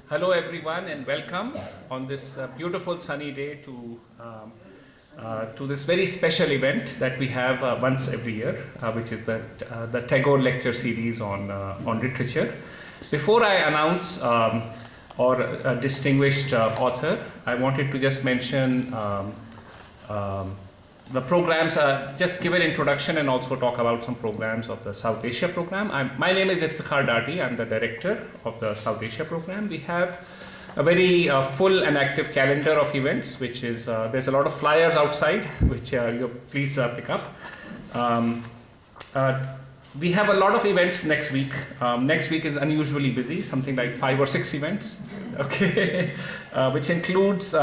Hello everyone and welcome on this beautiful sunny day to this very special event that we have once every year, which is the Tagore Lecture Series on literature. Before I announce or a distinguished author, I wanted to just mention the programs, just give an introduction and also talk about some programs of the South Asia program. My name is Iftikhar Dati. I'm the director of the South Asia program. We have a very full and active calendar of events, which is, there's a lot of flyers outside, which you please pick up. We have a lot of events next week. Next week is unusually busy, something like 5 or 6 events, okay, which includes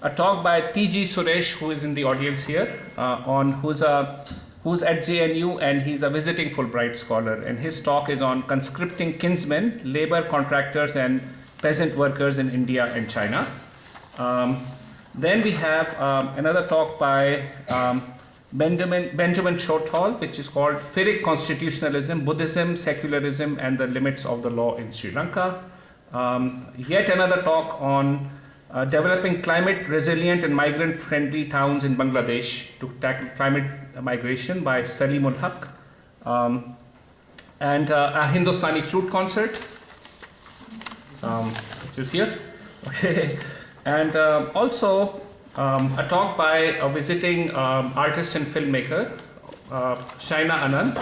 a talk by T.G. Suresh, who is in the audience here, who's at JNU and he's a visiting Fulbright scholar. And his talk is on conscripting kinsmen, labor contractors and peasant workers in India and China. Then we have another talk by Benjamin Shorthall, which is called Pyrrhic Constitutionalism, Buddhism, Secularism and the Limits of the Law in Sri Lanka. Yet another talk on developing climate resilient and migrant friendly towns in Bangladesh to tackle climate migration by Salim ul Haq, and a Hindustani flute concert, which is here, okay. And also a talk by a visiting artist and filmmaker, Shaina Anand,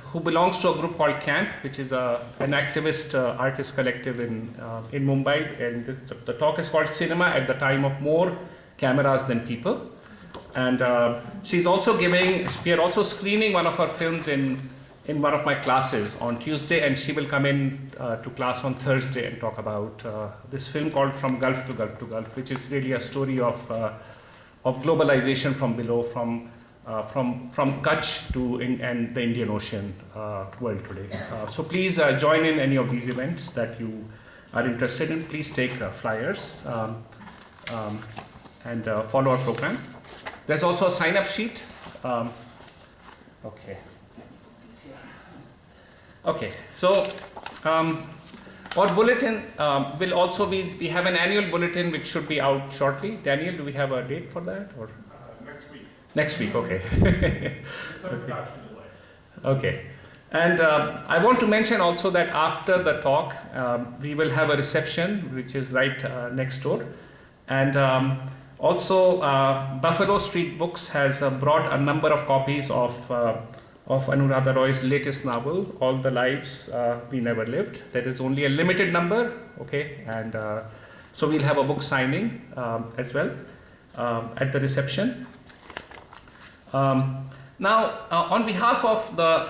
who belongs to a group called CAMP, which is an activist artist collective in Mumbai. And the talk is called Cinema at the Time of More Cameras Than People. And she's also we are also screening one of her films in one of my classes on Tuesday, and she will come in to class on Thursday and talk about this film called From Gulf to Gulf to Gulf, which is really a story of globalization from below, from Kutch to and the Indian Ocean world today. So please join in any of these events that you are interested in. Please take flyers and follow our program. There's also a sign-up sheet. Okay. Okay. So our bulletin will also be. We have an annual bulletin which should be out shortly. Daniel, do we have a date for that or? Next week, okay. It's a production delay. Okay. And I want to mention also that after the talk, we will have a reception, which is right next door. And also, Buffalo Street Books has brought a number of copies of Anuradha Roy's latest novel, All the Lives We Never Lived. There is only a limited number, okay? And so we'll have a book signing as well at the reception. Now, on behalf of the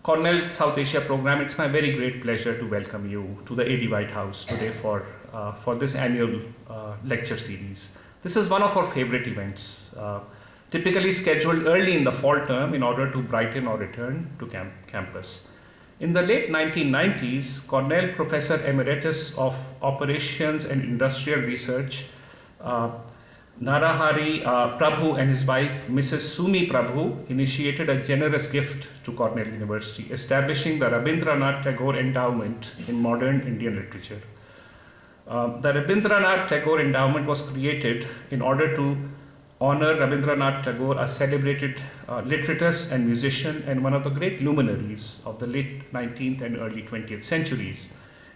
Cornell South Asia program, it's my very great pleasure to welcome you to the AD White House today for this annual lecture series. This is one of our favorite events, typically scheduled early in the fall term in order to brighten our return to campus. In the late 1990s, Cornell Professor Emeritus of Operations and Industrial Research, Narahari Prabhu and his wife, Mrs. Sumi Prabhu, initiated a generous gift to Cornell University, establishing the Rabindranath Tagore Endowment in Modern Indian Literature. The Rabindranath Tagore Endowment was created in order to honor Rabindranath Tagore, a celebrated litteratus and musician and one of the great luminaries of the late 19th and early 20th centuries.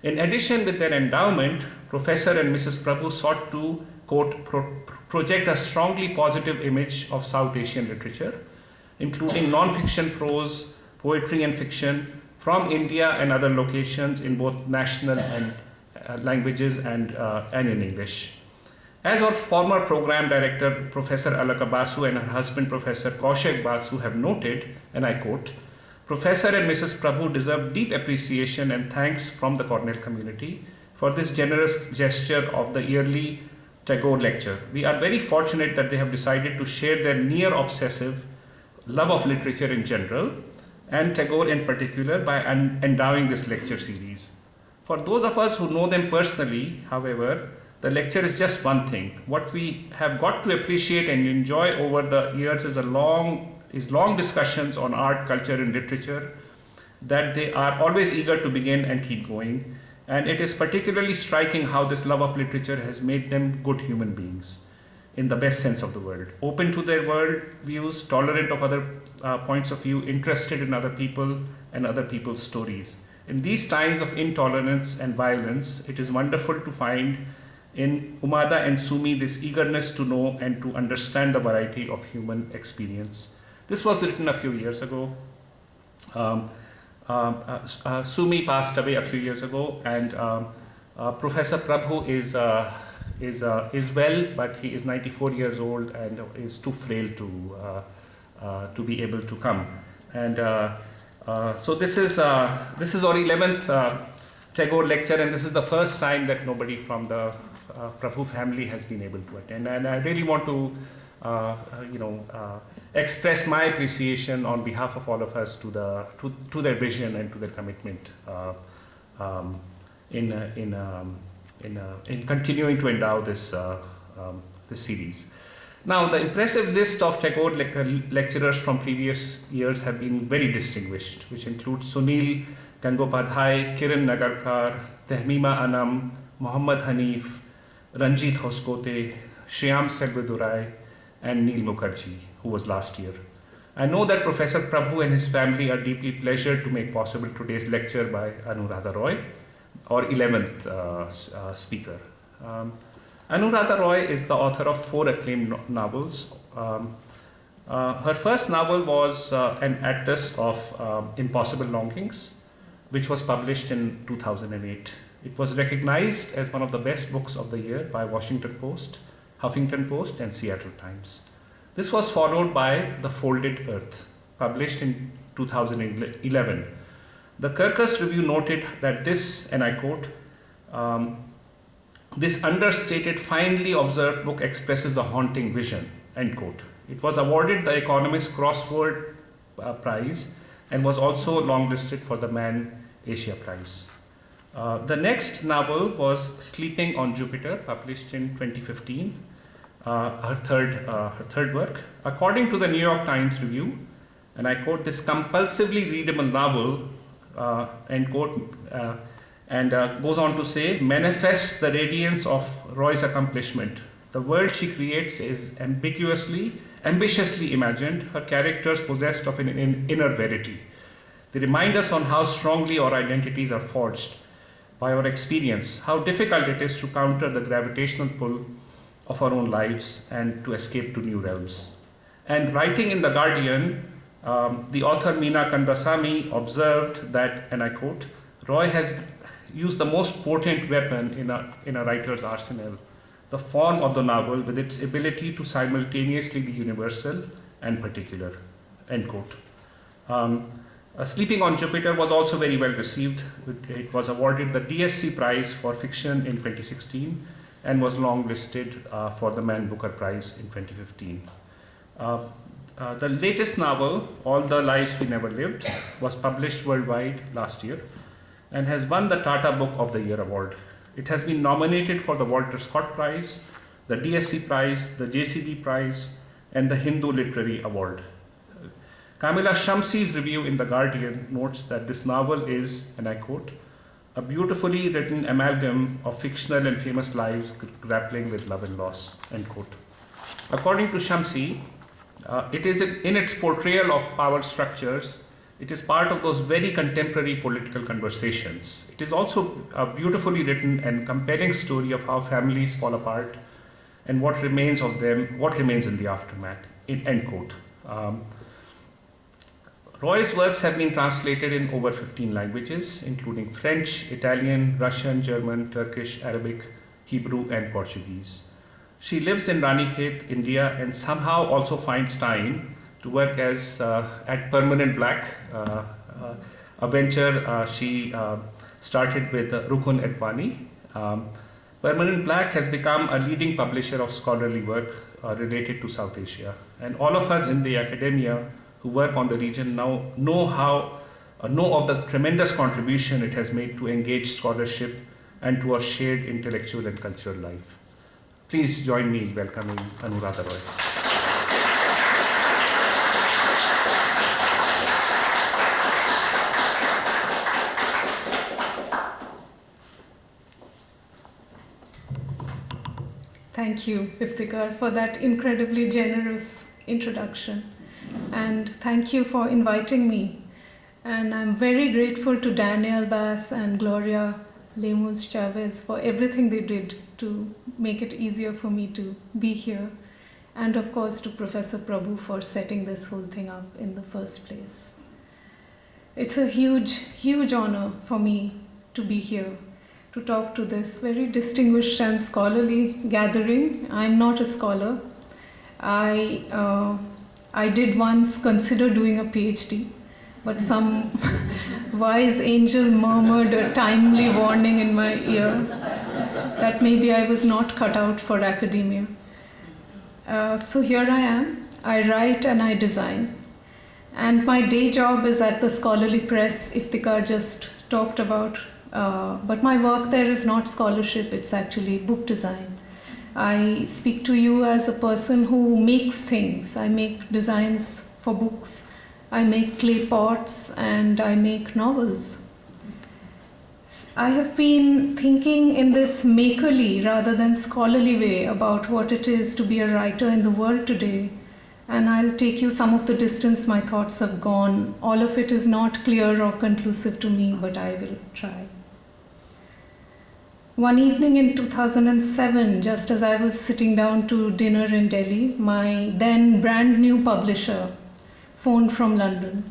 In addition, with their endowment, Professor and Mrs. Prabhu sought to, quote, project a strongly positive image of South Asian literature, including non-fiction prose, poetry and fiction from India and other locations in both national and languages and in English. As our former program director, Professor Alaka Basu, and her husband, Professor Kaushik Basu, have noted, and I quote, Professor and Mrs. Prabhu deserve deep appreciation and thanks from the Cornell community for this generous gesture of the yearly Tagore lecture. We are very fortunate that they have decided to share their near obsessive love of literature in general and Tagore in particular by endowing this lecture series. For those of us who know them personally, however, the lecture is just one thing. What we have got to appreciate and enjoy over the years is long discussions on art, culture, and literature, that they are always eager to begin and keep going. And it is particularly striking how this love of literature has made them good human beings in the best sense of the word, open to their world views, tolerant of other points of view, interested in other people and other people's stories. In these times of intolerance and violence, it is wonderful to find in Umada and Sumi this eagerness to know and to understand the variety of human experience. This was written a few years ago. Sumi passed away a few years ago, and Professor Prabhu is well, but he is 94 years old and is too frail to be able to come. And so this is our 11th Tagore lecture, and this is the first time that nobody from the Prabhu family has been able to attend. And I really want to express my appreciation on behalf of all of us to their vision and to their commitment in continuing to endow this series. Now, the impressive list of Tagore lecturers from previous years have been very distinguished, which include Sunil Gangopadhyay, Kiran Nagarkar, Tehmima Anam, Muhammad Hanif, Ranjit Hoskote, Shyam Selvadurai, and Neil Mukherjee, who was last year. I know that Professor Prabhu and his family are deeply pleasured to make possible today's lecture by Anuradha Roy, our 11th speaker. Anuradha Roy is the author of 4 acclaimed novels. Her first novel was an atlas of Impossible Longings, which was published in 2008. It was recognized as one of the best books of the year by Washington Post, Huffington Post, and Seattle Times. This was followed by The Folded Earth, published in 2011. The Kirkus Review noted that this, and I quote, this understated, finely observed book expresses a haunting vision, end quote. It was awarded the Economist Crossword Prize and was also longlisted for the Man Asia Prize. The next novel was Sleeping on Jupiter, published in 2015, her third work. According to the New York Times Review, and I quote, this compulsively readable novel, end quote, and goes on to say, manifests the radiance of Roy's accomplishment. The world she creates is ambitiously imagined, her characters possessed of an inner verity. They remind us on how strongly our identities are forged by our experience, how difficult it is to counter the gravitational pull of our own lives and to escape to new realms. And writing in The Guardian, the author Meena Kandasamy observed that, and I quote, Roy has used the most potent weapon in a writer's arsenal, the form of the novel with its ability to simultaneously be universal and particular, end quote. Sleeping on Jupiter was also very well received. It was awarded the DSC Prize for Fiction in 2016 and was longlisted for the Man Booker Prize in 2015. The latest novel, All the Lives We Never Lived, was published worldwide last year and has won the Tata Book of the Year award. It has been nominated for the Walter Scott Prize, the DSC Prize, the JCB Prize, and the Hindu Literary Award. Kamila Shamsi's review in The Guardian notes that this novel is, and I quote, a beautifully written amalgam of fictional and famous lives grappling with love and loss, end quote. According to Shamsi, it is in its portrayal of power structures, it is part of those very contemporary political conversations. It is also a beautifully written and compelling story of how families fall apart and what remains of them, what remains in the aftermath, end quote. Roy's works have been translated in over 15 languages, including French, Italian, Russian, German, Turkish, Arabic, Hebrew, and Portuguese. She lives in Ranikhet, India, and somehow also finds time to work as at Permanent Black, a venture she started with Rukun Advani. Permanent Black has become a leading publisher of scholarly work related to South Asia, and all of us in the academia who work on the region now know of the tremendous contribution it has made to engaged scholarship and to our shared intellectual and cultural life. Please join me in welcoming Anuradha Roy. thank you, Iftikhar, for that incredibly generous introduction. And thank you for inviting me. And I'm very grateful to Daniel Bass and Gloria Lemus Chavez for everything they did to make it easier for me to be here. And of course to Professor Prabhu for setting this whole thing up in the first place. It's a huge, huge honor for me to be here, to talk to this very distinguished and scholarly gathering. I'm not a scholar. I did once consider doing a PhD, but some wise angel murmured a timely warning in my ear that maybe I was not cut out for academia. So here I am. I write and I design. And my day job is at the scholarly press Iftikhar just talked about. But my work there is not scholarship, it's actually book design. I speak to you as a person who makes things. I make designs for books. I make clay pots and I make novels. I have been thinking in this makerly rather than scholarly way about what it is to be a writer in the world today. And I'll take you some of the distance my thoughts have gone. All of it is not clear or conclusive to me, but I will try. One evening in 2007, just as I was sitting down to dinner in Delhi, my then brand new publisher phoned from London.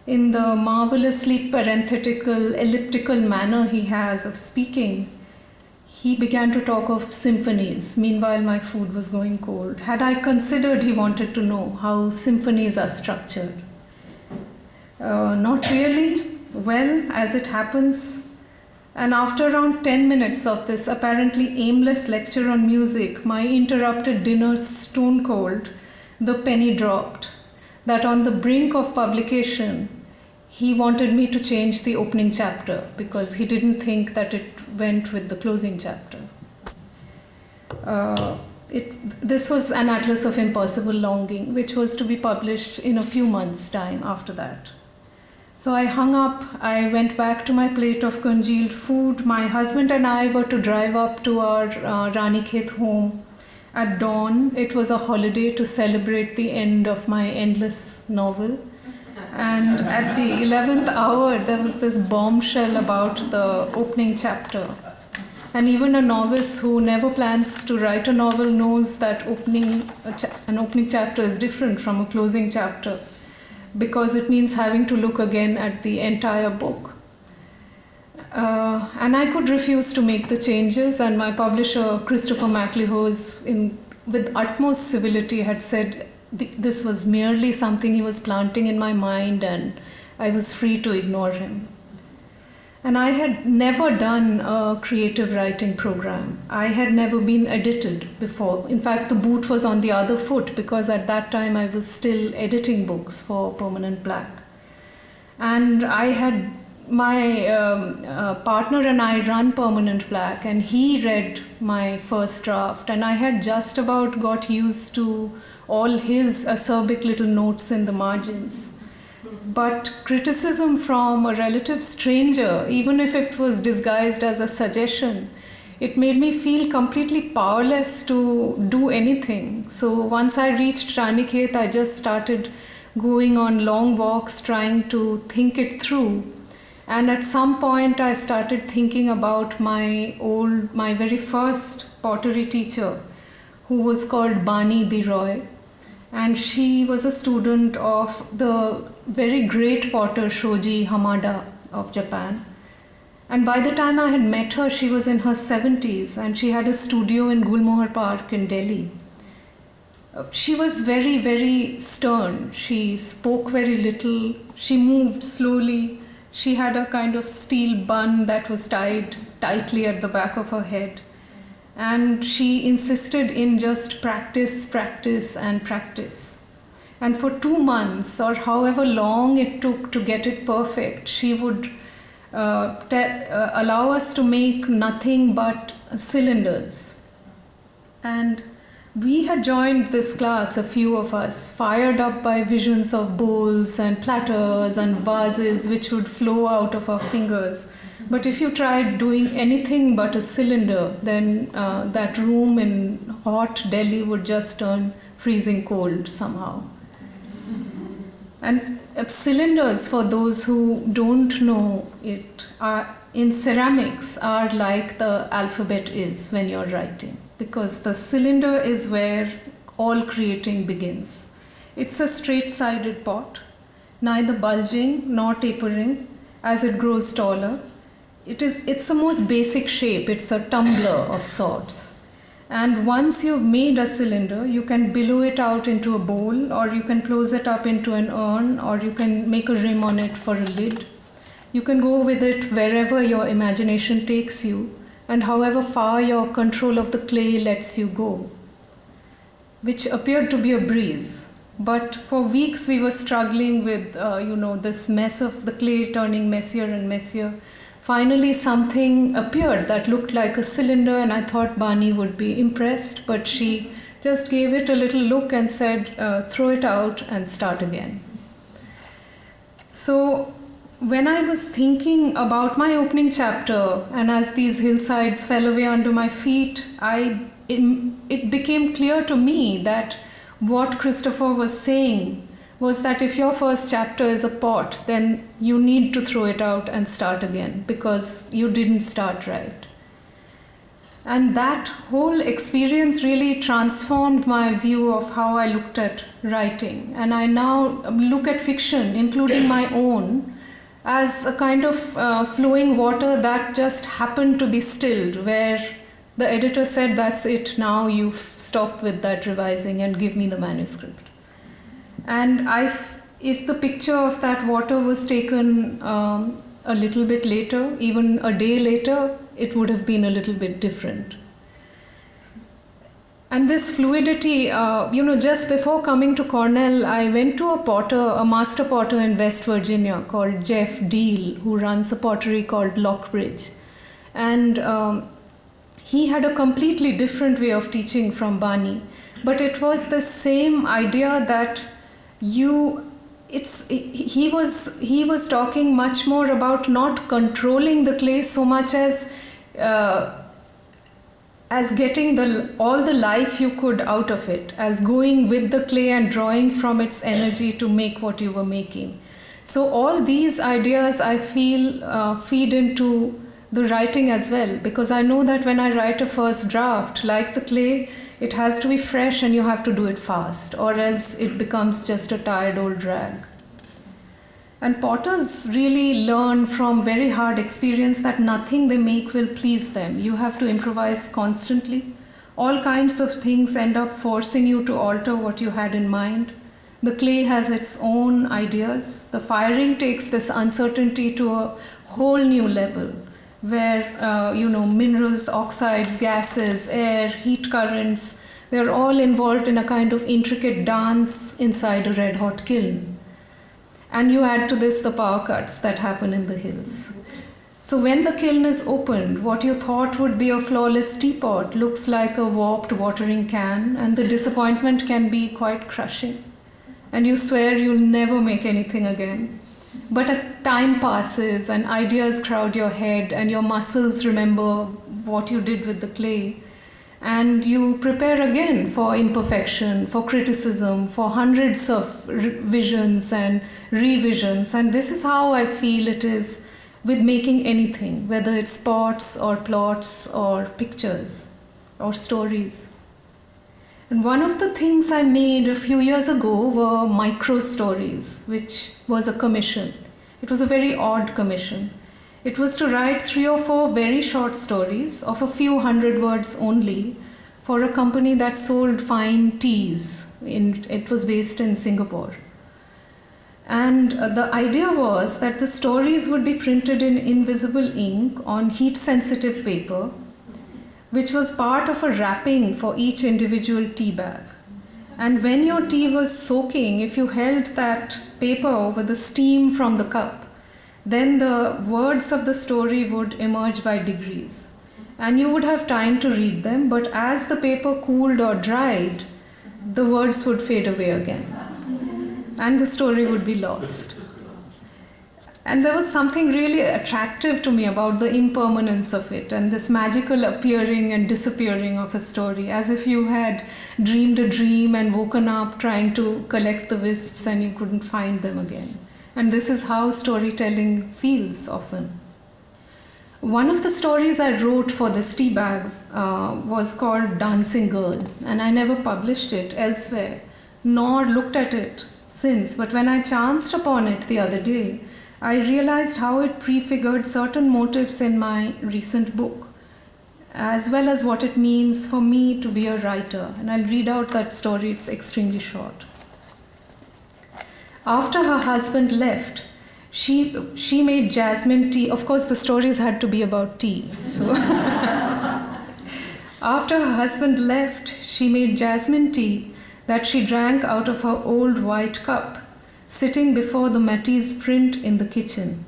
In the marvelously parenthetical, elliptical manner he has of speaking, he began to talk of symphonies. Meanwhile, my food was going cold. Had I considered, he wanted to know how symphonies are structured. Not really. Well, as it happens. And after around 10 minutes of this apparently aimless lecture on music, my interrupted dinner stone cold, the penny dropped that on the brink of publication, he wanted me to change the opening chapter because he didn't think that it went with the closing chapter. This was An Atlas of Impossible Longing, which was to be published in a few months' time after that. So I hung up, I went back to my plate of congealed food. My husband and I were to drive up to our Ranikhet home at dawn. It was a holiday to celebrate the end of my endless novel. And at the 11th hour, there was this bombshell about the opening chapter. And even a novice who never plans to write a novel knows that an opening chapter is different from a closing chapter, because it means having to look again at the entire book. And I could refuse to make the changes, and my publisher, Christopher MacLehose, with utmost civility had said this was merely something he was planting in my mind and I was free to ignore him. And I had never done a creative writing program. I had never been edited before. In fact, the boot was on the other foot because at that time I was still editing books for Permanent Black. And I had my partner and I run Permanent Black, and he read my first draft, and I had just about got used to all his acerbic little notes in the margins. But criticism from a relative stranger, even if it was disguised as a suggestion, it made me feel completely powerless to do anything. So once I reached Ranikhet, I just started going on long walks, trying to think it through. And at some point, I started thinking about my very first pottery teacher, who was called Bani Deroy. And she was a student of the very great potter Shoji Hamada of Japan. And by the time I had met her, she was in her 70s, and she had a studio in Gulmohar Park in Delhi. She was very, very stern. She spoke very little. She moved slowly. She had a kind of steel bun that was tied tightly at the back of her head. And she insisted in just practice, practice, and practice. And for 2 months, or however long it took to get it perfect, she would allow us to make nothing but cylinders. And we had joined this class, a few of us, fired up by visions of bowls and platters and vases which would flow out of our fingers But if you tried doing anything but a cylinder, then that room in hot Delhi would just turn freezing cold somehow. And cylinders, for those who don't know it, in ceramics are like the alphabet is when you're writing, because the cylinder is where all creating begins. It's a straight-sided pot, neither bulging nor tapering as it grows taller. It's the most basic shape. It's a tumbler of sorts. And once you've made a cylinder, you can billow it out into a bowl, or you can close it up into an urn, or you can make a rim on it for a lid. You can go with it wherever your imagination takes you, and however far your control of the clay lets you go, which appeared to be a breeze. But for weeks we were struggling with, this mess of the clay turning messier and messier. Finally, something appeared that looked like a cylinder, and I thought Bani would be impressed, but she just gave it a little look and said, throw it out and start again. So when I was thinking about my opening chapter, and as these hillsides fell away under my feet, it became clear to me that what Christopher was saying was that if your first chapter is a pot, then you need to throw it out and start again, because you didn't start right. And that whole experience really transformed my view of how I looked at writing. And I now look at fiction, including my own, as a kind of flowing water that just happened to be stilled, where the editor said, that's it, now you've stopped with that revising and give me the manuscript. And if the picture of that water was taken a little bit later, even a day later, it would have been a little bit different. And this fluidity, just before coming to Cornell, I went to a master potter in West Virginia called Jeff Deal, who runs a pottery called Lockbridge. And he had a completely different way of teaching from Bani. But it was the same idea that he was talking much more about not controlling the clay so much as getting all the life you could out of it, as going with the clay and drawing from its energy to make what you were making. So all these ideas, I feel, feed into the writing as well, because I know that when I write a first draft, like the clay, it has to be fresh and you have to do it fast, or else it becomes just a tired old drag. And potters really learn from very hard experience that nothing they make will please them. You have to improvise constantly. All kinds of things end up forcing you to alter what you had in mind. The clay has its own ideas. The firing takes this uncertainty to a whole new level, where minerals, oxides, gases, air, heat currents, they're all involved in a kind of intricate dance inside a red-hot kiln. And you add to this the power cuts that happen in the hills. So when the kiln is opened, what you thought would be a flawless teapot looks like a warped watering can, and the disappointment can be quite crushing. And you swear you'll never make anything again. But as time passes and ideas crowd your head and your muscles remember what you did with the clay, and you prepare again for imperfection, for criticism, for hundreds of visions and revisions. And this is how I feel it is with making anything, whether it's pots or plots or pictures or stories. And one of the things I made a few years ago were micro stories, which was a commission. It was a very odd commission. It was to write 3 or 4 very short stories of a few hundred words only for a company that sold fine teas. It was based in Singapore. And the idea was that the stories would be printed in invisible ink on heat-sensitive paper, which was part of a wrapping for each individual tea bag. And when your tea was soaking, if you held that paper over the steam from the cup, then the words of the story would emerge by degrees. And you would have time to read them, but as the paper cooled or dried, the words would fade away again. And the story would be lost. And there was something really attractive to me about the impermanence of it and this magical appearing and disappearing of a story, as if you had dreamed a dream and woken up trying to collect the wisps and you couldn't find them again. And this is how storytelling feels often. One of the stories I wrote for this tea bag was called Dancing Girl, and I never published it elsewhere, nor looked at it since. But when I chanced upon it the other day, I realized how it prefigured certain motives in my recent book, as well as what it means for me to be a writer. And I'll read out that story, it's extremely short. After her husband left, she made jasmine tea. Of course, the stories had to be about tea. So after her husband left, she made jasmine tea that she drank out of her old white cup, sitting before the Matisse print in the kitchen.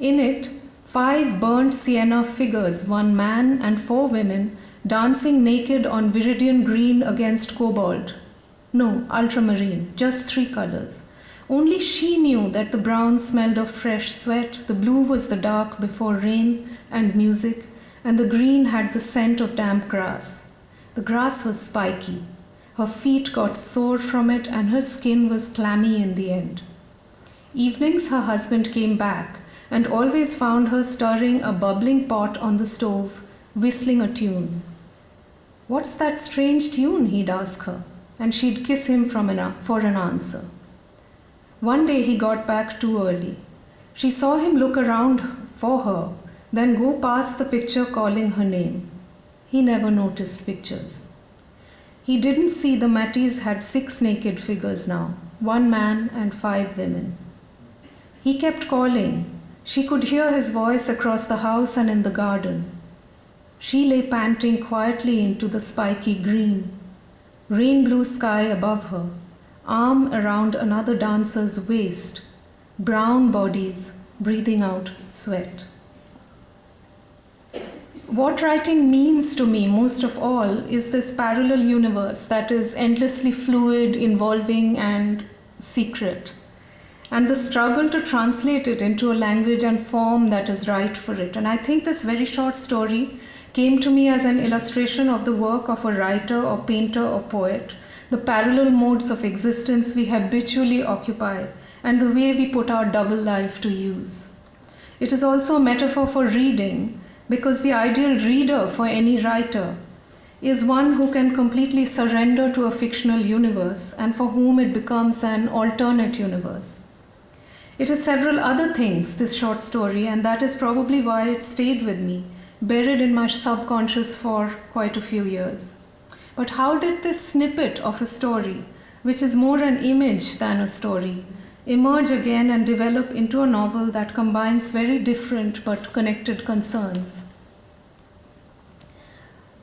In it, 5 burnt sienna figures, 1 man and 4 women, dancing naked on viridian green against cobalt. No, ultramarine, just 3 colors. Only she knew that the brown smelled of fresh sweat, the blue was the dark before rain and music, and the green had the scent of damp grass. The grass was spiky. Her feet got sore from it, and her skin was clammy in the end. Evenings her husband came back and always found her stirring a bubbling pot on the stove, whistling a tune. "What's that strange tune?" he'd ask her, and she'd kiss him for an answer. One day he got back too early. She saw him look around for her, then go past the picture calling her name. He never noticed pictures. He didn't see the Matisse had 6 naked figures now, 1 man and 5 women. He kept calling. She could hear his voice across the house and in the garden. She lay panting quietly into the spiky green. Rain blue sky above her, arm around another dancer's waist, brown bodies breathing out sweat. What writing means to me most of all is this parallel universe that is endlessly fluid, involving, and secret, and the struggle to translate it into a language and form that is right for it. And I think this very short story came to me as an illustration of the work of a writer or painter or poet, the parallel modes of existence we habitually occupy, and the way we put our double life to use. It is also a metaphor for reading, because the ideal reader for any writer is one who can completely surrender to a fictional universe and for whom it becomes an alternate universe. It is several other things, this short story, and that is probably why it stayed with me, buried in my subconscious for quite a few years. But how did this snippet of a story, which is more an image than a story, emerge again and develop into a novel that combines very different but connected concerns?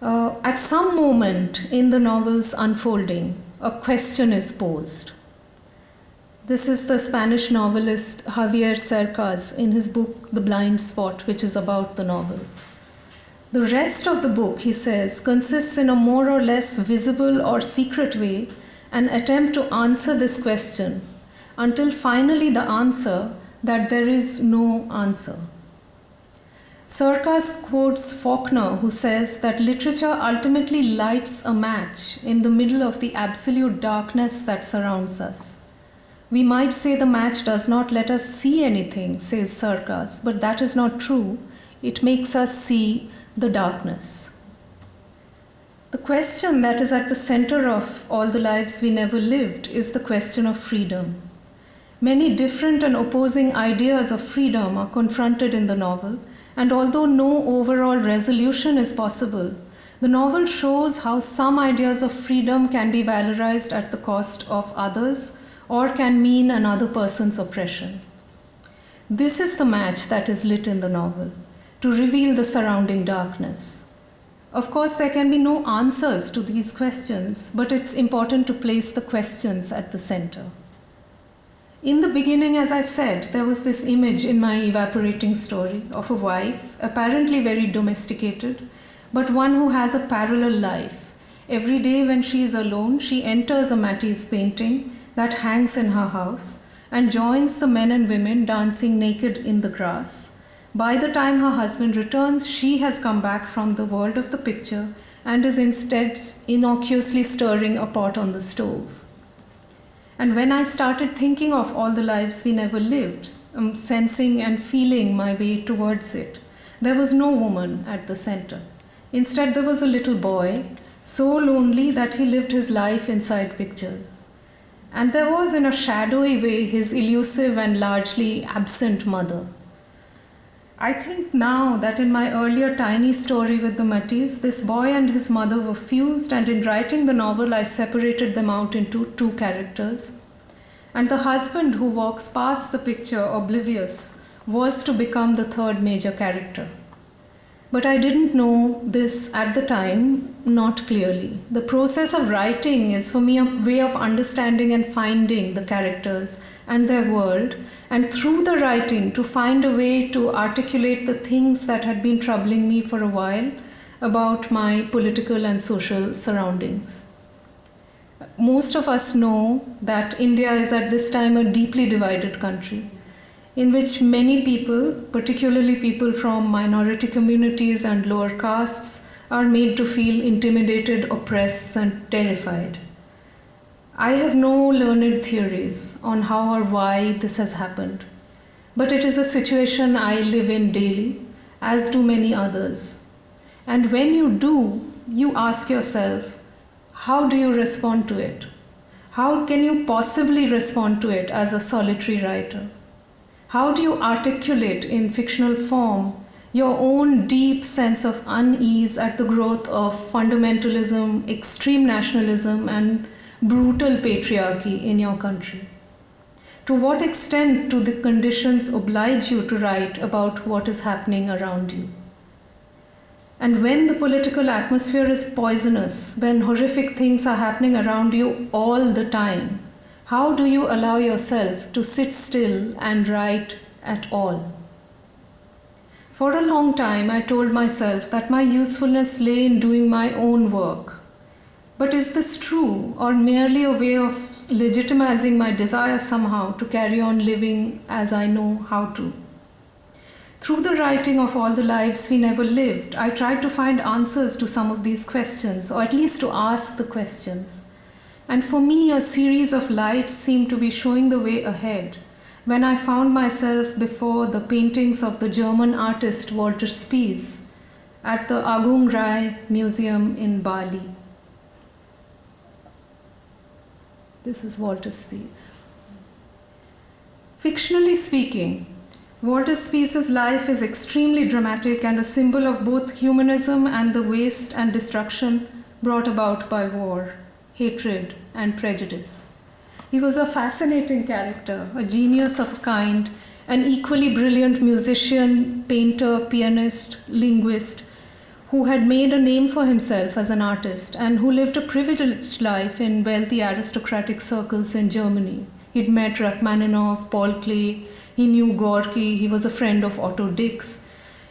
At some moment in the novel's unfolding, a question is posed. This is the Spanish novelist Javier Cercas in his book The Blind Spot, which is about the novel. The rest of the book, he says, consists in a more or less visible or secret way an attempt to answer this question, until finally the answer that there is no answer. Cercas quotes Faulkner, who says that literature ultimately lights a match in the middle of the absolute darkness that surrounds us. We might say the match does not let us see anything, says Cercas, but that is not true. It makes us see the darkness. The question that is at the center of All the Lives We Never Lived is the question of freedom. Many different and opposing ideas of freedom are confronted in the novel, and although no overall resolution is possible, the novel shows how some ideas of freedom can be valorized at the cost of others or can mean another person's oppression. This is the match that is lit in the novel, to reveal the surrounding darkness. Of course, there can be no answers to these questions, but it's important to place the questions at the center. In the beginning, as I said, there was this image in my evaporating story of a wife, apparently very domesticated, but one who has a parallel life. Every day when she is alone, she enters a Matisse painting that hangs in her house, and joins the men and women dancing naked in the grass. By the time her husband returns, she has come back from the world of the picture and is instead innocuously stirring a pot on the stove. And when I started thinking of all the lives we never lived, sensing and feeling my way towards it, there was no woman at the center. Instead, there was a little boy, so lonely that he lived his life inside pictures. And there was, in a shadowy way, his elusive and largely absent mother. I think now that in my earlier tiny story with the Mattis, this boy and his mother were fused, and in writing the novel, I separated them out into two characters. And the husband who walks past the picture, oblivious, was to become the third major character. But I didn't know this at the time, not clearly. The process of writing is for me a way of understanding and finding the characters and their world, and through the writing to find a way to articulate the things that had been troubling me for a while about my political and social surroundings. Most of us know that India is at this time a deeply divided country, in which many people, particularly people from minority communities and lower castes, are made to feel intimidated, oppressed, and terrified. I have no learned theories on how or why this has happened, but it is a situation I live in daily, as do many others. And when you do, you ask yourself, how do you respond to it? How can you possibly respond to it as a solitary writer? How do you articulate in fictional form your own deep sense of unease at the growth of fundamentalism, extreme nationalism, and brutal patriarchy in your country? To what extent do the conditions oblige you to write about what is happening around you? And when the political atmosphere is poisonous, when horrific things are happening around you all the time, how do you allow yourself to sit still and write at all? For a long time, I told myself that my usefulness lay in doing my own work. But is this true, or merely a way of legitimizing my desire somehow to carry on living as I know how to? Through the writing of All the Lives We Never Lived, I tried to find answers to some of these questions, or at least to ask the questions. And for me, a series of lights seemed to be showing the way ahead when I found myself before the paintings of the German artist Walter Spies at the Agung Rai Museum in Bali. This is Walter Spies. Fictionally speaking, Walter Spies' life is extremely dramatic and a symbol of both humanism and the waste and destruction brought about by war, hatred, and prejudice. He was a fascinating character, a genius of a kind, an equally brilliant musician, painter, pianist, linguist, who had made a name for himself as an artist and who lived a privileged life in wealthy aristocratic circles in Germany. He'd met Rachmaninoff, Paul Klee, he knew Gorky, he was a friend of Otto Dix.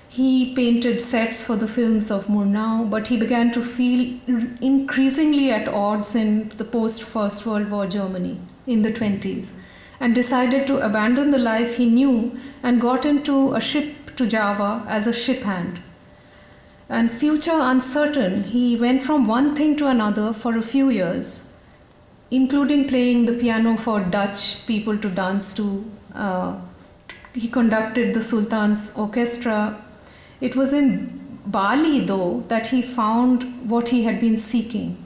He painted sets for the films of Murnau, but he began to feel increasingly at odds in the post-First World War Germany in the 20s and decided to abandon the life he knew and got into a ship to Java as a ship hand. And future uncertain, he went from one thing to another for a few years, including playing the piano for Dutch people to dance to. He conducted the Sultan's orchestra. It was in Bali, though, that he found what he had been seeking.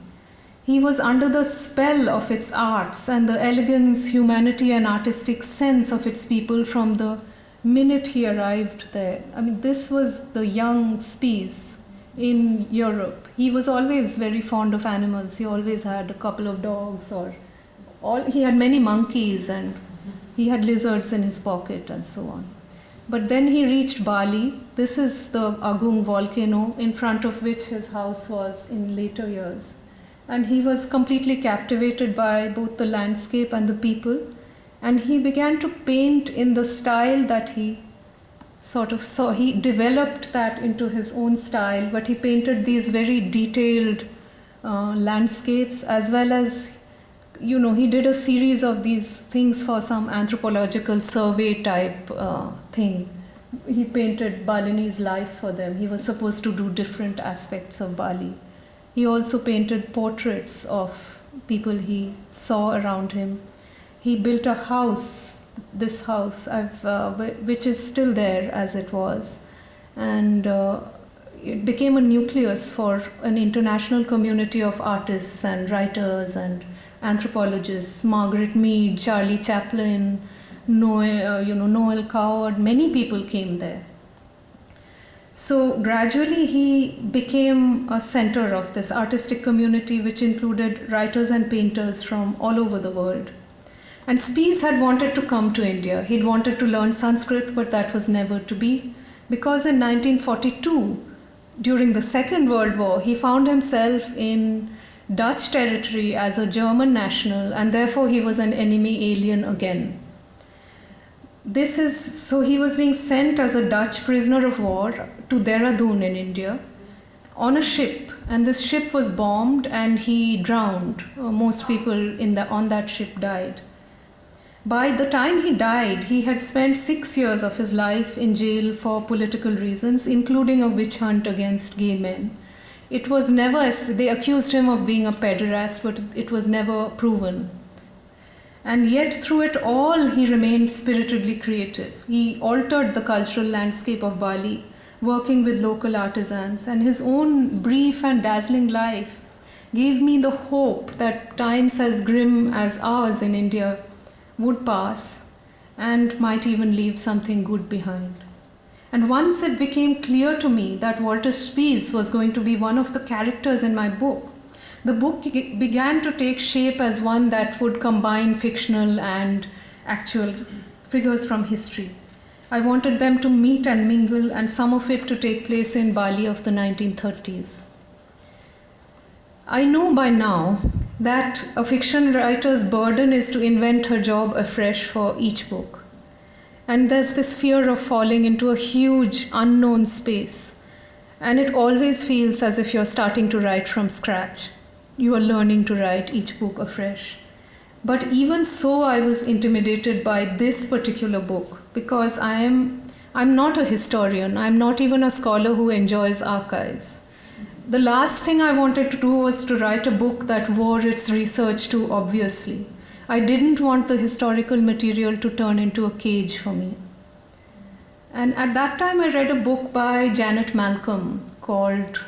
He was under the spell of its arts and the elegance, humanity, and artistic sense of its people from the minute he arrived there. I mean, this was the young Spies in Europe. He was always very fond of animals. He always had a couple of dogs, he had many monkeys, and he had lizards in his pocket and so on. But then he reached Bali. This is the Agung volcano in front of which his house was in later years. And he was completely captivated by both the landscape and the people. And he began to paint in the style that he sort of saw. He developed that into his own style, but he painted these very detailed landscapes as well as he did a series of these things for some anthropological survey type thing. He painted Balinese life for them. He was supposed to do different aspects of Bali. He also painted portraits of people he saw around him. He built a house, this house, which is still there as it was. And it became a nucleus for an international community of artists and writers and anthropologists. Margaret Mead, Charlie Chaplin, Noel Coward, many people came there. So gradually he became a center of this artistic community, which included writers and painters from all over the world. And Spies had wanted to come to India. He'd wanted to learn Sanskrit, but that was never to be, because in 1942, during the Second World War, he found himself in Dutch territory as a German national, and therefore he was an enemy alien again. So he was being sent as a Dutch prisoner of war to Dehradun in India on a ship, and this ship was bombed and he drowned. Most people on that ship died. By the time he died, he had spent 6 years of his life in jail for political reasons, including a witch hunt against gay men. They accused him of being a pederast, but it was never proven. And yet, through it all, he remained spiritedly creative. He altered the cultural landscape of Bali, working with local artisans, and his own brief and dazzling life gave me the hope that times as grim as ours in India would pass and might even leave something good behind. And once it became clear to me that Walter Spies was going to be one of the characters in my book, the book began to take shape as one that would combine fictional and actual figures from history. I wanted them to meet and mingle, and some of it to take place in Bali of the 1930s. I know by now that a fiction writer's burden is to invent her job afresh for each book. And there's this fear of falling into a huge unknown space. And it always feels as if you're starting to write from scratch. You are learning to write each book afresh. But even so, I was intimidated by this particular book, because I'm not a historian. I'm not even a scholar who enjoys archives. The last thing I wanted to do was to write a book that wore its research too obviously. I didn't want the historical material to turn into a cage for me. And at that time I read a book by Janet Malcolm called,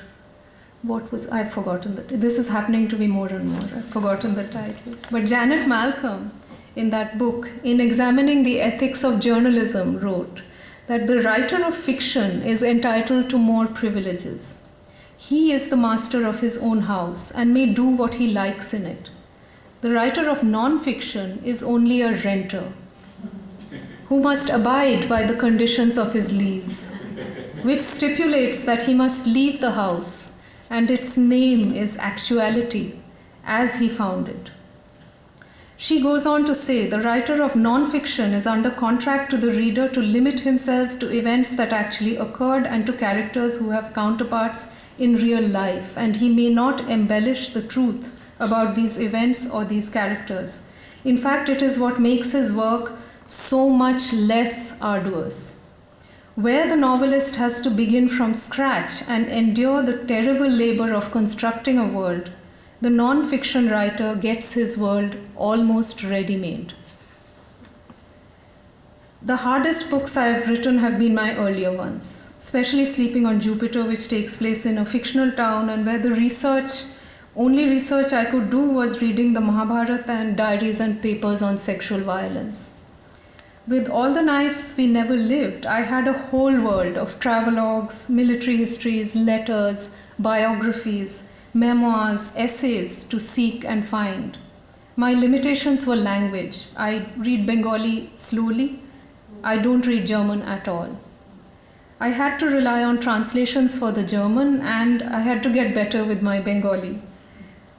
I've forgotten that. This is happening to me more and more. I've forgotten the title. But Janet Malcolm, in that book, in examining the ethics of journalism, wrote that the writer of fiction is entitled to more privileges. He is the master of his own house and may do what he likes in it. The writer of non-fiction is only a renter who must abide by the conditions of his lease, which stipulates that he must leave the house, and its name is actuality, as he found it. She goes on to say the writer of non-fiction is under contract to the reader to limit himself to events that actually occurred and to characters who have counterparts in real life, and he may not embellish the truth about these events or these characters. In fact, it is what makes his work so much less arduous. Where the novelist has to begin from scratch and endure the terrible labor of constructing a world, the non-fiction writer gets his world almost ready-made. The hardest books I have written have been my earlier ones, especially Sleeping on Jupiter, which takes place in a fictional town and where the only research I could do was reading the Mahabharata and diaries and papers on sexual violence. With All the Knives We Never Lived, I had a whole world of travelogues, military histories, letters, biographies, memoirs, essays to seek and find. My limitations were language. I read Bengali slowly. I don't read German at all. I had to rely on translations for the German, and I had to get better with my Bengali.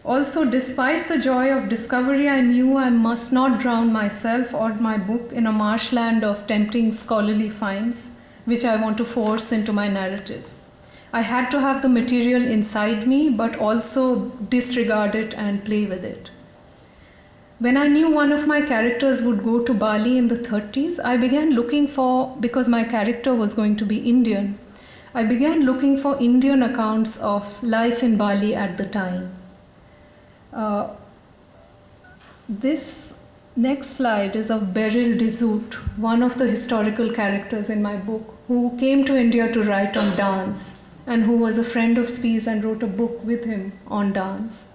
Also, despite the joy of discovery, I knew I must not drown myself or my book in a marshland of tempting scholarly finds, which I want to force into my narrative. I had to have the material inside me, but also disregard it and play with it. When I knew one of my characters would go to Bali in the 30s, I began looking for, because my character was going to be Indian, I began looking for Indian accounts of life in Bali at the time. This next slide is of Beryl de Zoet, one of the historical characters in my book, who came to India to write on dance and who was a friend of Spies and wrote a book with him on dance.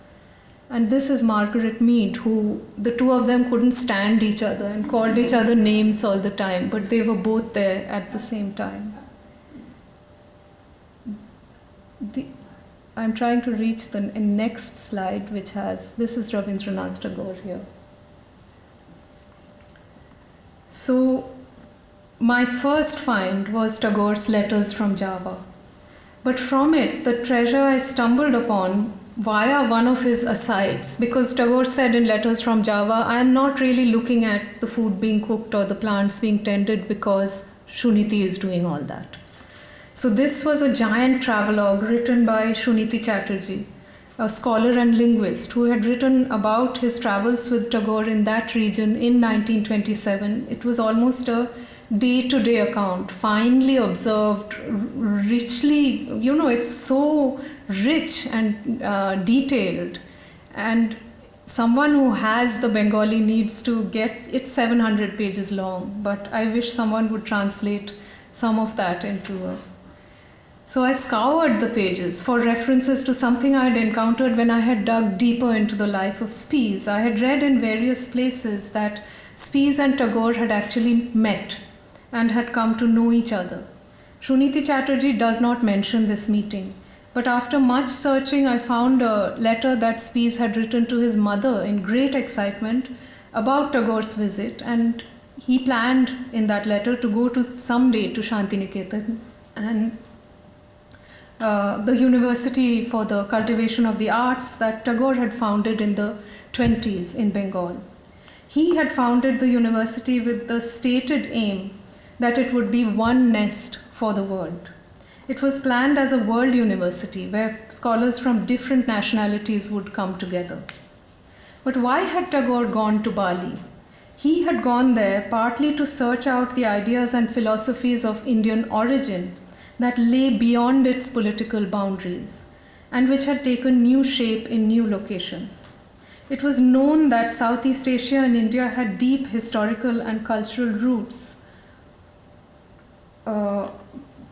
And this is Margaret Mead, who the two of them couldn't stand each other and called each other names all the time, but they were both there at the same time. I'm trying to reach the next slide, which has, this is Rabindranath Tagore here. So my first find was Tagore's Letters from Java. But from it, the treasure I stumbled upon via one of his asides, because Tagore said in Letters from Java, I am not really looking at the food being cooked or the plants being tended because Shuniti is doing all that. So this was a giant travelogue written by Shuniti Chatterjee, a scholar and linguist who had written about his travels with Tagore in that region in 1927. It was almost a day-to-day account, finely observed, richly, it's so rich and detailed. And someone who has the Bengali needs to get, it's 700 pages long, but I wish someone would translate some of that into a... So I scoured the pages for references to something I had encountered when I had dug deeper into the life of Spies. I had read in various places that Spies and Tagore had actually met and had come to know each other. Shuniti Chatterjee does not mention this meeting, but after much searching, I found a letter that Spies had written to his mother in great excitement about Tagore's visit, and he planned in that letter to go someday to Shantiniketan and the University for the Cultivation of the Arts that Tagore had founded in the 20s in Bengal. He had founded the university with the stated aim that it would be one nest for the world. It was planned as a world university where scholars from different nationalities would come together. But why had Tagore gone to Bali? He had gone there partly to search out the ideas and philosophies of Indian origin that lay beyond its political boundaries and which had taken new shape in new locations. It was known that Southeast Asia and India had deep historical and cultural roots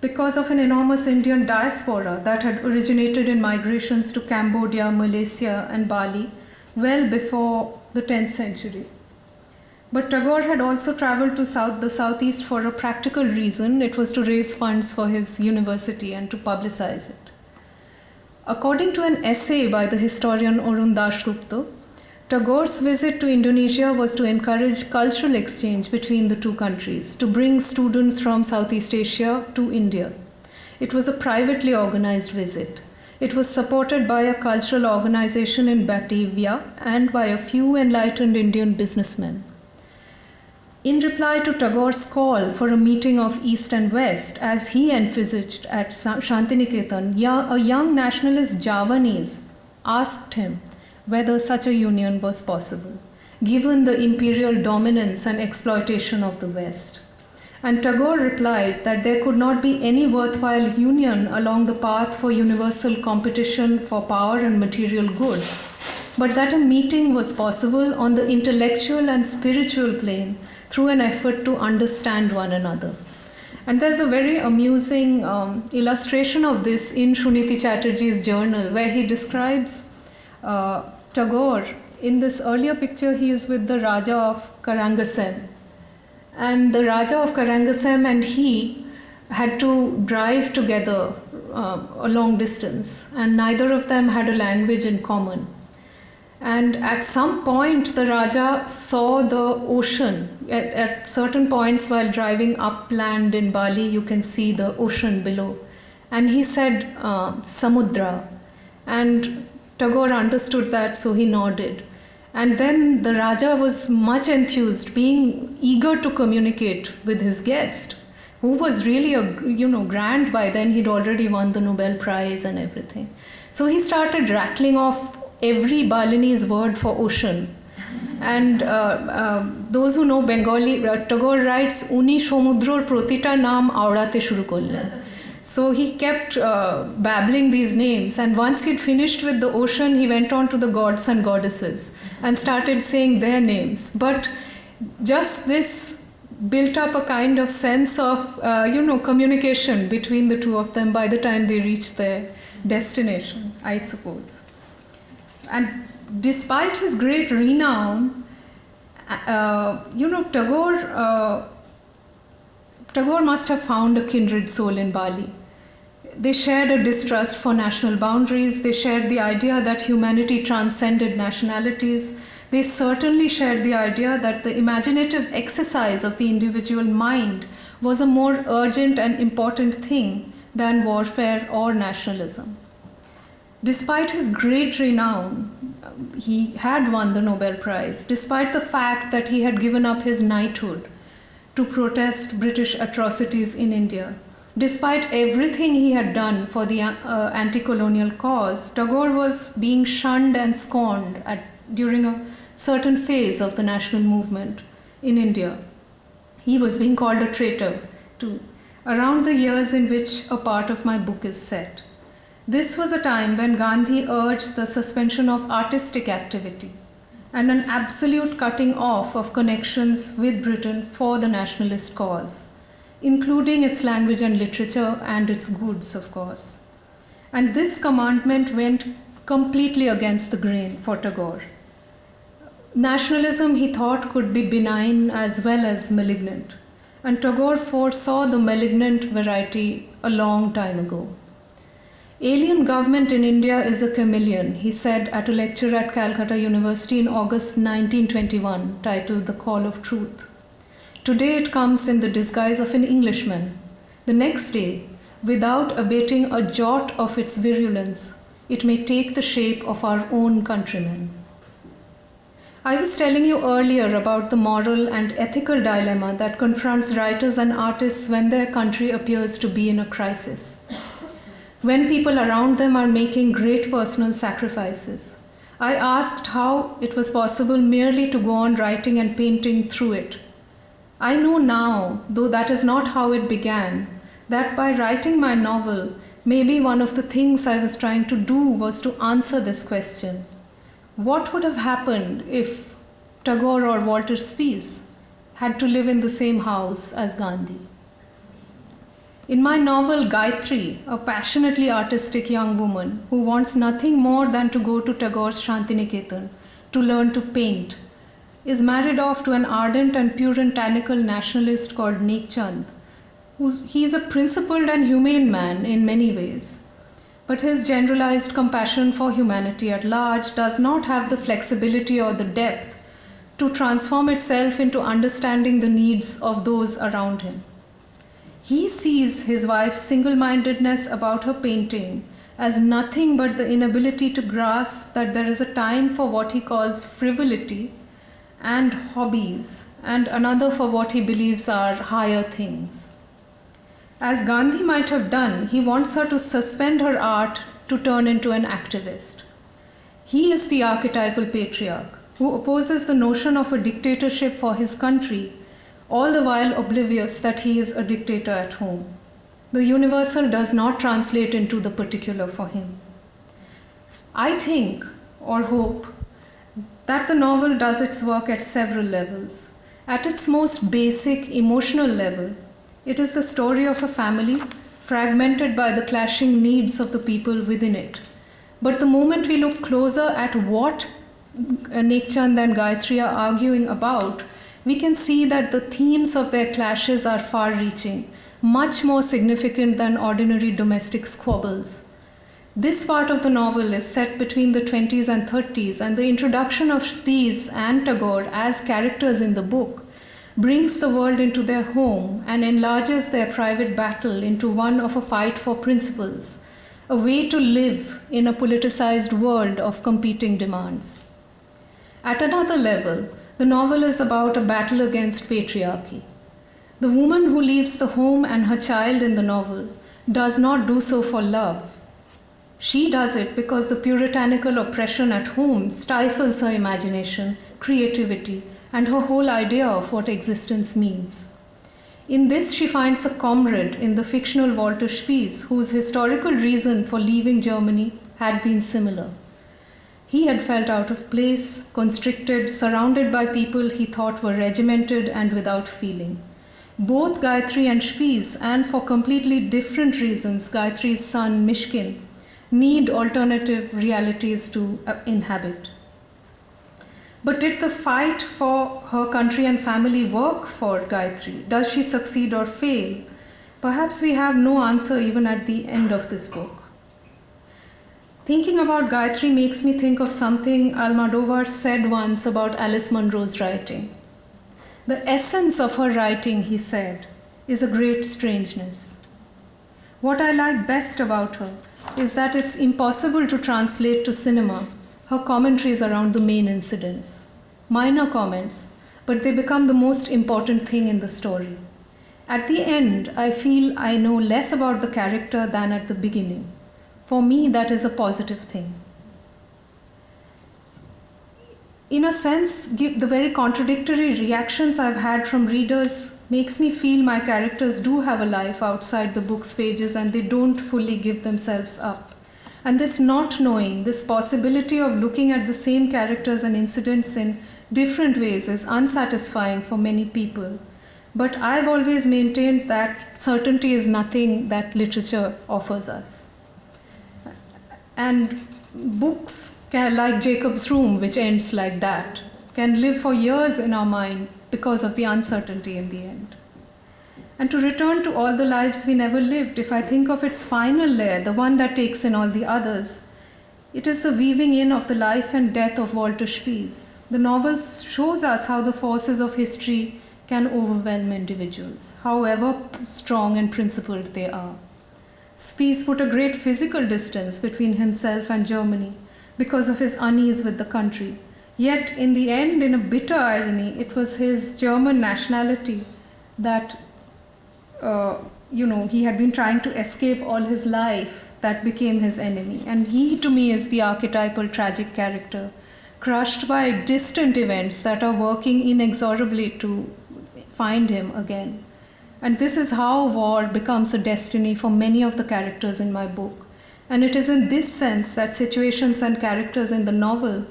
because of an enormous Indian diaspora that had originated in migrations to Cambodia, Malaysia, and Bali well before the 10th century. But Tagore had also traveled to the southeast for a practical reason. It was to raise funds for his university and to publicize it. According to an essay by the historian Arun Dasgupta, Tagore's visit to Indonesia was to encourage cultural exchange between the two countries, to bring students from Southeast Asia to India. It was a privately organized visit. It was supported by a cultural organization in Batavia and by a few enlightened Indian businessmen. In reply to Tagore's call for a meeting of East and West, as he envisaged at Shantiniketan, a young nationalist Javanese asked him whether such a union was possible, given the imperial dominance and exploitation of the West. And Tagore replied that there could not be any worthwhile union along the path for universal competition for power and material goods, but that a meeting was possible on the intellectual and spiritual plane through an effort to understand one another. And there's a very amusing illustration of this in Shuniti Chatterjee's journal, where he describes Tagore. In this earlier picture, he is with the Raja of Karangasem. And the Raja of Karangasem and he had to drive together a long distance, and neither of them had a language in common. And at some point, the Raja saw the ocean. At certain points while driving upland in Bali, you can see the ocean below. And he said, Samudra. And Tagore understood that, so he nodded. And then the Raja was much enthused, being eager to communicate with his guest, who was really grand by then. He'd already won the Nobel Prize and everything. So he started rattling off every Balinese word for ocean. And those who know Bengali, Tagore writes, "Uni সমুদ্রর প্রতিটা নাম আওড়াতে শুরু করলেন." So he kept babbling these names, and once he'd finished with the ocean, he went on to the gods and goddesses and started saying their names. But just this built up a kind of sense of, communication between the two of them by the time they reached their destination, I suppose. And despite his great renown, Tagore must have found a kindred soul in Bali. They shared a distrust for national boundaries. They shared the idea that humanity transcended nationalities. They certainly shared the idea that the imaginative exercise of the individual mind was a more urgent and important thing than warfare or nationalism. Despite his great renown, he had won the Nobel Prize, despite the fact that he had given up his knighthood to protest British atrocities in India. Despite everything he had done for the anti-colonial cause, Tagore was being shunned and scorned during a certain phase of the national movement in India. He was being called a traitor too, around the years in which a part of my book is set. This was a time when Gandhi urged the suspension of artistic activity and an absolute cutting off of connections with Britain for the nationalist cause, including its language and literature and its goods, of course. And this commandment went completely against the grain for Tagore. Nationalism, he thought, could be benign as well as malignant, and Tagore foresaw the malignant variety a long time ago. Alien government in India is a chameleon, he said at a lecture at Calcutta University in August 1921, titled The Call of Truth. Today it comes in the disguise of an Englishman. The next day, without abating a jot of its virulence, it may take the shape of our own countrymen. I was telling you earlier about the moral and ethical dilemma that confronts writers and artists when their country appears to be in a crisis, when people around them are making great personal sacrifices. I asked how it was possible merely to go on writing and painting through it. I know now, though that is not how it began, that by writing my novel, maybe one of the things I was trying to do was to answer this question. What would have happened if Tagore or Walter Spies had to live in the same house as Gandhi? In my novel, Gayatri, a passionately artistic young woman who wants nothing more than to go to Tagore's Shantiniketan to learn to paint, is married off to an ardent and puritanical nationalist called Nek Chand. He is a principled and humane man in many ways, but his generalized compassion for humanity at large does not have the flexibility or the depth to transform itself into understanding the needs of those around him. He sees his wife's single-mindedness about her painting as nothing but the inability to grasp that there is a time for what he calls frivolity and hobbies, and another for what he believes are higher things. As Gandhi might have done, he wants her to suspend her art to turn into an activist. He is the archetypal patriarch who opposes the notion of a dictatorship for his country, all the while oblivious that he is a dictator at home. The universal does not translate into the particular for him. I think, or hope, that the novel does its work at several levels. At its most basic emotional level, it is the story of a family fragmented by the clashing needs of the people within it. But the moment we look closer at what Nek Chand and Gayatri are arguing about, we can see that the themes of their clashes are far-reaching, much more significant than ordinary domestic squabbles. This part of the novel is set between the 20s and 30s, and the introduction of Spies and Tagore as characters in the book brings the world into their home and enlarges their private battle into one of a fight for principles, a way to live in a politicized world of competing demands. At another level, the novel is about a battle against patriarchy. The woman who leaves the home and her child in the novel does not do so for love. She does it because the puritanical oppression at home stifles her imagination, creativity, and her whole idea of what existence means. In this, she finds a comrade in the fictional Walter Spies, whose historical reason for leaving Germany had been similar. He had felt out of place, constricted, surrounded by people he thought were regimented and without feeling. Both Gayatri and Spies, and for completely different reasons, Gayatri's son Mishkin, need alternative realities to inhabit. But did the fight for her country and family work for Gayatri? Does she succeed or fail? Perhaps we have no answer even at the end of this book. Thinking about Gayatri makes me think of something Almodovar said once about Alice Munro's writing. The essence of her writing, he said, is a great strangeness. What I like best about her is that it's impossible to translate to cinema her commentaries around the main incidents. Minor comments, but they become the most important thing in the story. At the end, I feel I know less about the character than at the beginning. For me, that is a positive thing. In a sense, the very contradictory reactions I've had from readers makes me feel my characters do have a life outside the book's pages and they don't fully give themselves up. And this not knowing, this possibility of looking at the same characters and incidents in different ways is unsatisfying for many people. But I've always maintained that certainty is nothing that literature offers us. And books like Jacob's Room, which ends like that, can live for years in our mind because of the uncertainty in the end. And to return to All the Lives We Never Lived, if I think of its final layer, the one that takes in all the others, it is the weaving in of the life and death of Walter Spies. The novel shows us how the forces of history can overwhelm individuals, however strong and principled they are. Spies put a great physical distance between himself and Germany because of his unease with the country. Yet, in the end, in a bitter irony, it was his German nationality that he had been trying to escape all his life that became his enemy. And he, to me, is the archetypal tragic character, crushed by distant events that are working inexorably to find him again. And this is how war becomes a destiny for many of the characters in my book. And it is in this sense that situations and characters in the novel,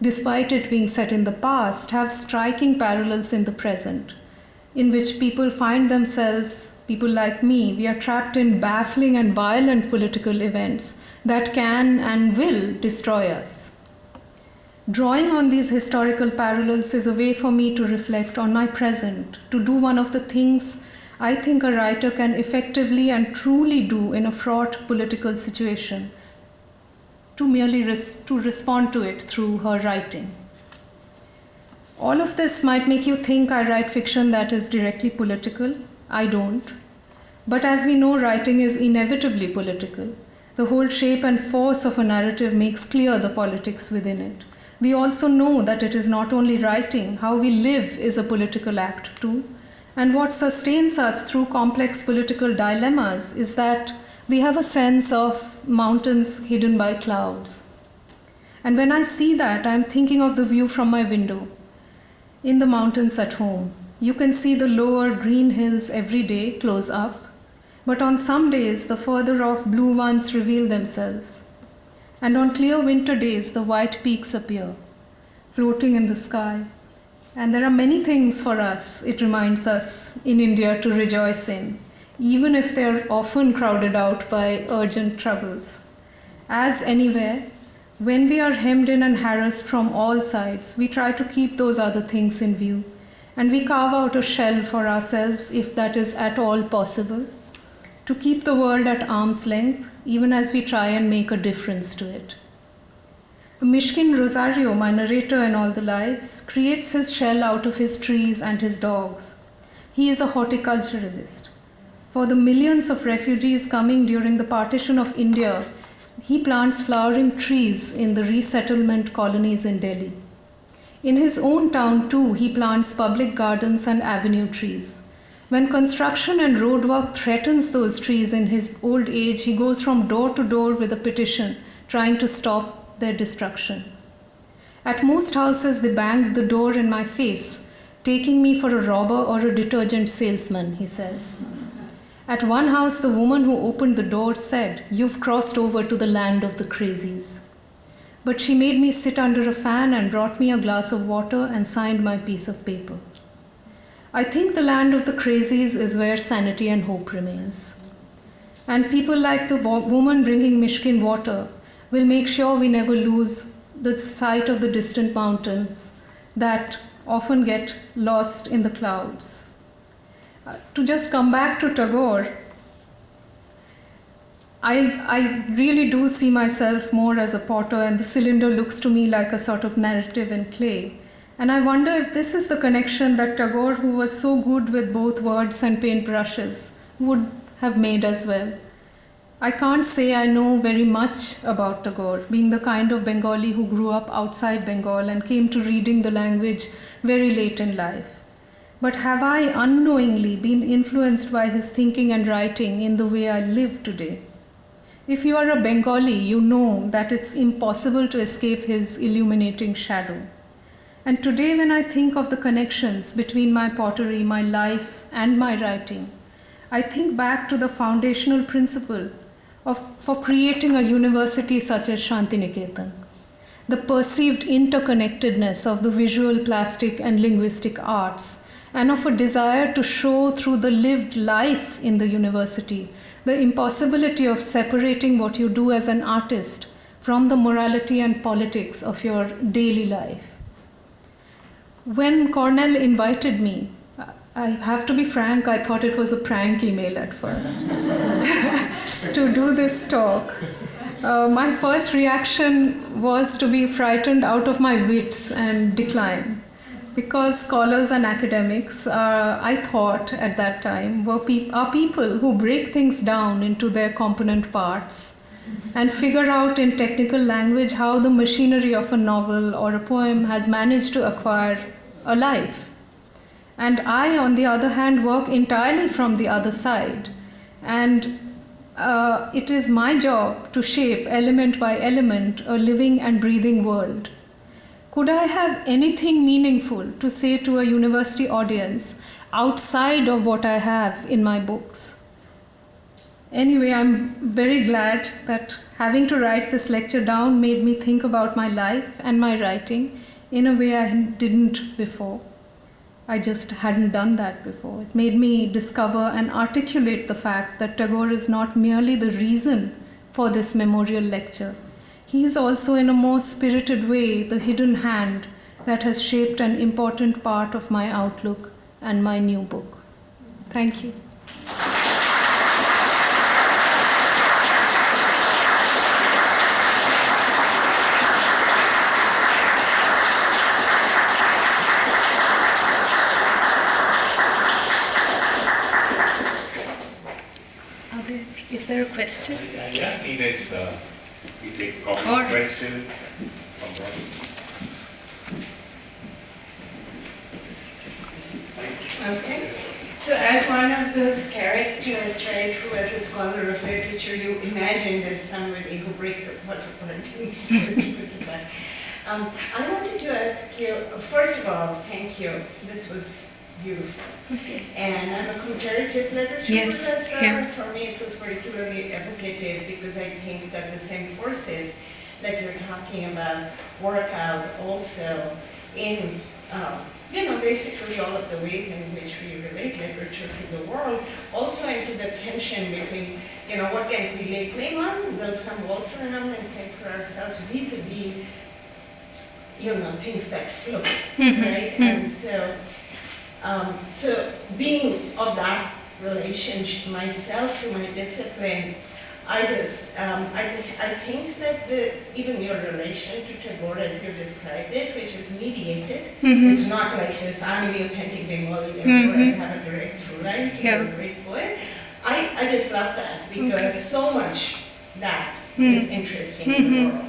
despite it being set in the past, have striking parallels in the present, in which people find themselves, people like me, we are trapped in baffling and violent political events that can and will destroy us. Drawing on these historical parallels is a way for me to reflect on my present, to do one of the things I think a writer can effectively and truly do in a fraught political situation, to merely to respond to it through her writing. All of this might make you think I write fiction that is directly political. I don't. But as we know, writing is inevitably political. The whole shape and force of a narrative makes clear the politics within it. We also know that it is not only writing, how we live is a political act too. And what sustains us through complex political dilemmas is that we have a sense of mountains hidden by clouds. And when I see that, I'm thinking of the view from my window. In the mountains at home, you can see the lower green hills every day close up, but on some days the further off blue ones reveal themselves. And on clear winter days, the white peaks appear, floating in the sky. And there are many things for us, it reminds us, in India to rejoice in, even if they are often crowded out by urgent troubles. As anywhere, when we are hemmed in and harassed from all sides, we try to keep those other things in view, and we carve out a shell for ourselves, if that is at all possible, to keep the world at arm's length, even as we try and make a difference to it. Mishkin Rosario, my narrator in All the Lives, creates his shell out of his trees and his dogs. He is a horticulturalist. For the millions of refugees coming during the partition of India, he plants flowering trees in the resettlement colonies in Delhi. In his own town too, he plants public gardens and avenue trees. When construction and road work threatens those trees in his old age, he goes from door to door with a petition trying to stop their destruction. At most houses, they banged the door in my face, taking me for a robber or a detergent salesman, he says. At one house, the woman who opened the door said, "You've crossed over to the land of the crazies." But she made me sit under a fan and brought me a glass of water and signed my piece of paper. I think the land of the crazies is where sanity and hope remains. And people like the woman bringing Mishkin water will make sure we never lose the sight of the distant mountains that often get lost in the clouds. To just come back to Tagore, I really do see myself more as a potter, and the cylinder looks to me like a sort of narrative in clay. And I wonder if this is the connection that Tagore, who was so good with both words and paintbrushes, would have made as well. I can't say I know very much about Tagore, being the kind of Bengali who grew up outside Bengal and came to reading the language very late in life. But have I unknowingly been influenced by his thinking and writing in the way I live today? If you are a Bengali, you know that it's impossible to escape his illuminating shadow. And today, when I think of the connections between my pottery, my life, and my writing, I think back to the foundational principle for creating a university such as Shantiniketan, the perceived interconnectedness of the visual, plastic, and linguistic arts, and of a desire to show through the lived life in the university the impossibility of separating what you do as an artist from the morality and politics of your daily life. When Cornell invited me, I have to be frank, I thought it was a prank email at first, to do this talk. My first reaction was to be frightened out of my wits and decline. Because scholars and academics, I thought at that time, are people who break things down into their component parts and figure out in technical language how the machinery of a novel or a poem has managed to acquire a life. And I, on the other hand, work entirely from the other side. And it is my job to shape, element by element, a living and breathing world. Could I have anything meaningful to say to a university audience outside of what I have in my books? Anyway, I'm very glad that having to write this lecture down made me think about my life and my writing in a way I didn't before. I just hadn't done that before. It made me discover and articulate the fact that Tagore is not merely the reason for this memorial lecture. He is also, in a more spirited way, the hidden hand that has shaped an important part of my outlook and my new book. Thank you. Is there a question? Yeah, Nina is. We take comments, questions from them. Okay. So as one of those characters, right, who as a scholar of literature you imagined as somebody who breaks apart I wanted to ask you, first of all, thank you. This was beautiful. Okay. And I'm a comparative literature professor. Yeah. For me, it was particularly evocative because I think that the same forces that you're talking about work out also in, basically all of the ways in which we relate literature to the world, also into the tension between, what can we lay claim on, will some waltz around and claim for ourselves vis-a-vis, things that float, right? And so being of that relationship myself to my discipline, I think that even your relation to Tagore as you described it, which is mediated, it's not like this, I'm the authentic Bengali, therefore I have a direct through line to your great poet. I just love that because so much that is interesting in the world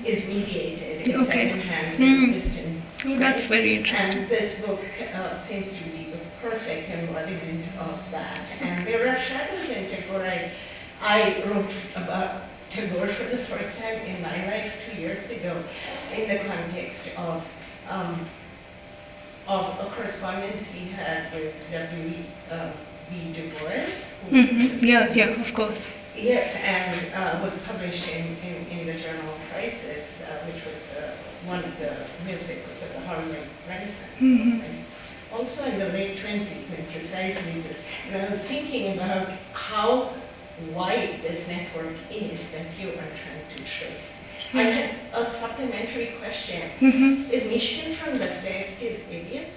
is mediated, is secondhand, is distant. So that's very interesting. And this book seems to be the perfect embodiment of that. And there are shadows in Tagore. I wrote about Tagore for the first time in my life 2 years ago in the context of a correspondence he had with W.B. Du Bois. Yeah, of course. Yes, and was published in the journal Crisis, which was one of the newspapers of the Harlem Renaissance movement. Also in the late 20s, and precisely this. And I was thinking about how wide this network is that you are trying to trace. I had a supplementary question. Is Mishkin from Dostoevsky's Idiot?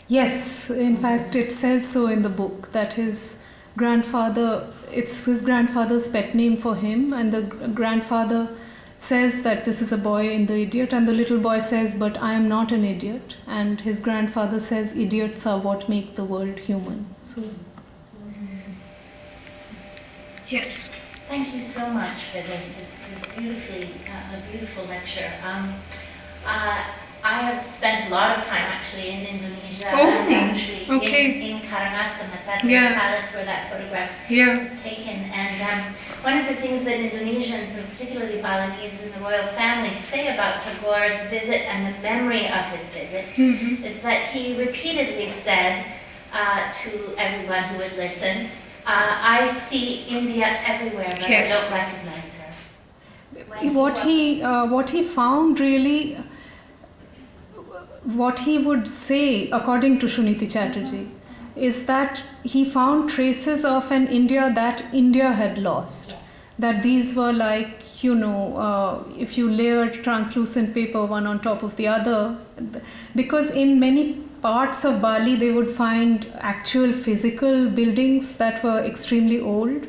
Yes, in fact, it says so in the book that his grandfather, it's his grandfather's pet name for him, and the grandfather says that this is a boy in the Idiot, and the little boy says, but I am not an idiot, and his grandfather says, idiots are what make the world human. So, Yes. Thank you so much for this. It was a beautiful lecture. I have spent a lot of time actually in Indonesia, actually in Karangasem at that palace where that photograph was taken. And one of the things that Indonesians, and particularly Balinese in the royal family, say about Tagore's visit and the memory of his visit is that he repeatedly said to everyone who would listen, I see India everywhere, but I don't recognize her. what he found really, what he would say, according to Suniti Chatterjee, is that he found traces of an India that India had lost. That these were like, if you layered translucent paper one on top of the other, because in many parts of Bali they would find actual physical buildings that were extremely old,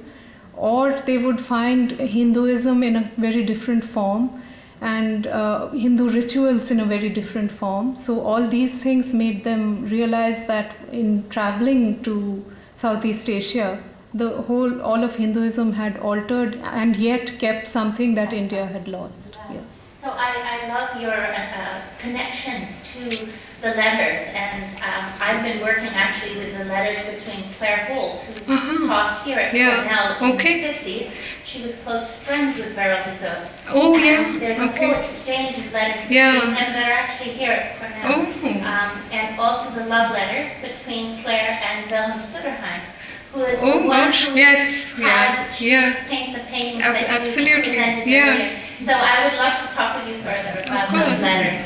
or they would find Hinduism in a very different form, and Hindu rituals in a very different form. So all these things made them realize that in traveling to Southeast Asia, all of Hinduism had altered and yet kept something that India had lost. Yeah. So I love your connections to the letters, and I've been working actually with the letters between Claire Holt, who taught here at Cornell in the 50s. She was close friends with Beryl Dessau. There's a whole exchange of letters between them that are actually here at Cornell. And also the love letters between Claire and Wilhelm Stutterheim, who is the one who had paint the paintings that you presented earlier. So I would love to talk with you further about those letters.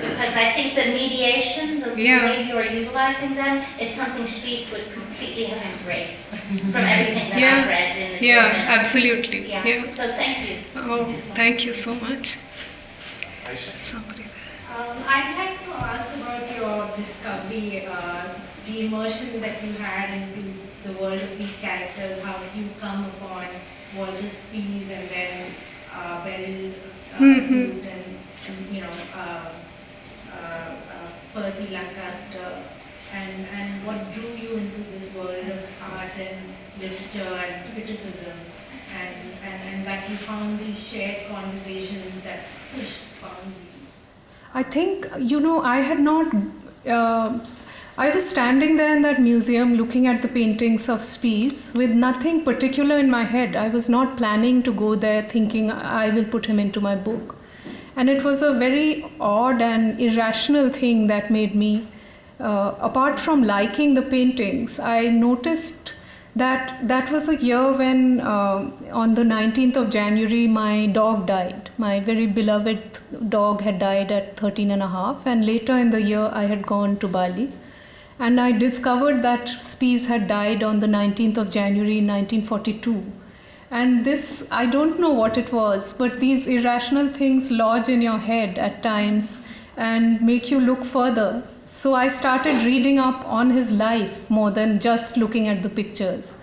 Because I think the mediation, the way you are utilizing them, is something Spies would completely have embraced from everything that I've read in the German. Absolutely. So thank you. Oh, thank you so much. Somebody. I'd like to ask about your discovery, the immersion that you had into the world of these characters, how you come upon Walter Spies and then Beryl Zoot and Percy Lancaster, and what drew you into this world of art and literature and criticism, and that you found these shared conversations that found you. I think, I had not... I was standing there in that museum looking at the paintings of Spies with nothing particular in my head. I was not planning to go there thinking I will put him into my book. And it was a very odd and irrational thing that made me, apart from liking the paintings, I noticed that was a year when on the 19th of January my dog died. My very beloved dog had died at 13 and a half, and later in the year I had gone to Bali. And I discovered that Spies had died on the 19th of January 1942. And this, I don't know what it was, but these irrational things lodge in your head at times and make you look further. So I started reading up on his life more than just looking at the pictures.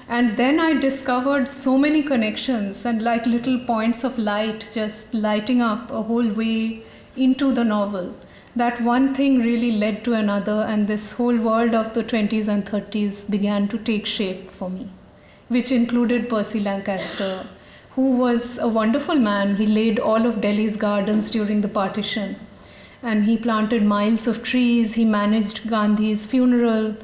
And then I discovered so many connections and like little points of light just lighting up a whole way into the novel. That one thing really led to another, and this whole world of the 20s and 30s began to take shape for me, which included Percy Lancaster, who was a wonderful man. He laid all of Delhi's gardens during the partition, and he planted miles of trees. He managed Gandhi's funeral.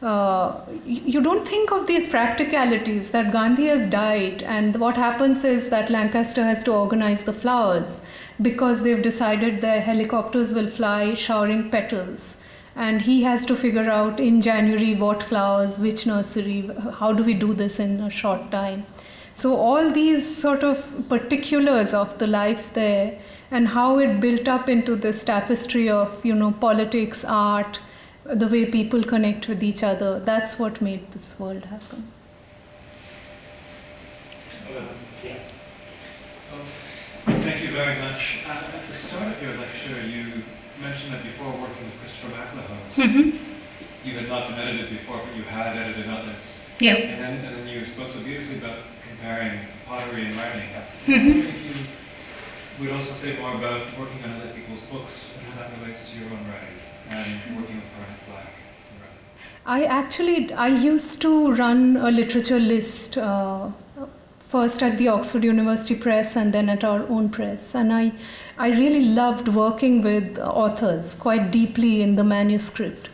you don't think of these practicalities that Gandhi has died, and what happens is that Lancaster has to organize the flowers because they've decided their helicopters will fly showering petals. And he has to figure out in January what flowers, which nursery, how do we do this in a short time. So all these sort of particulars of the life there and how it built up into this tapestry of, politics, art, the way people connect with each other, that's what made this world happen. Thank you very much. At the start of your lecture, you mentioned that before working with Christopher MacLehose, you had not been edited before, but you had edited others. Yeah. And then you spoke so beautifully about comparing pottery and writing. I wonder if you would also say more about working on other people's books and how that relates to your own writing and working with Bernard Black. I used to run a literature list, first at the Oxford University Press and then at our own press. And I really loved working with authors quite deeply in the manuscript.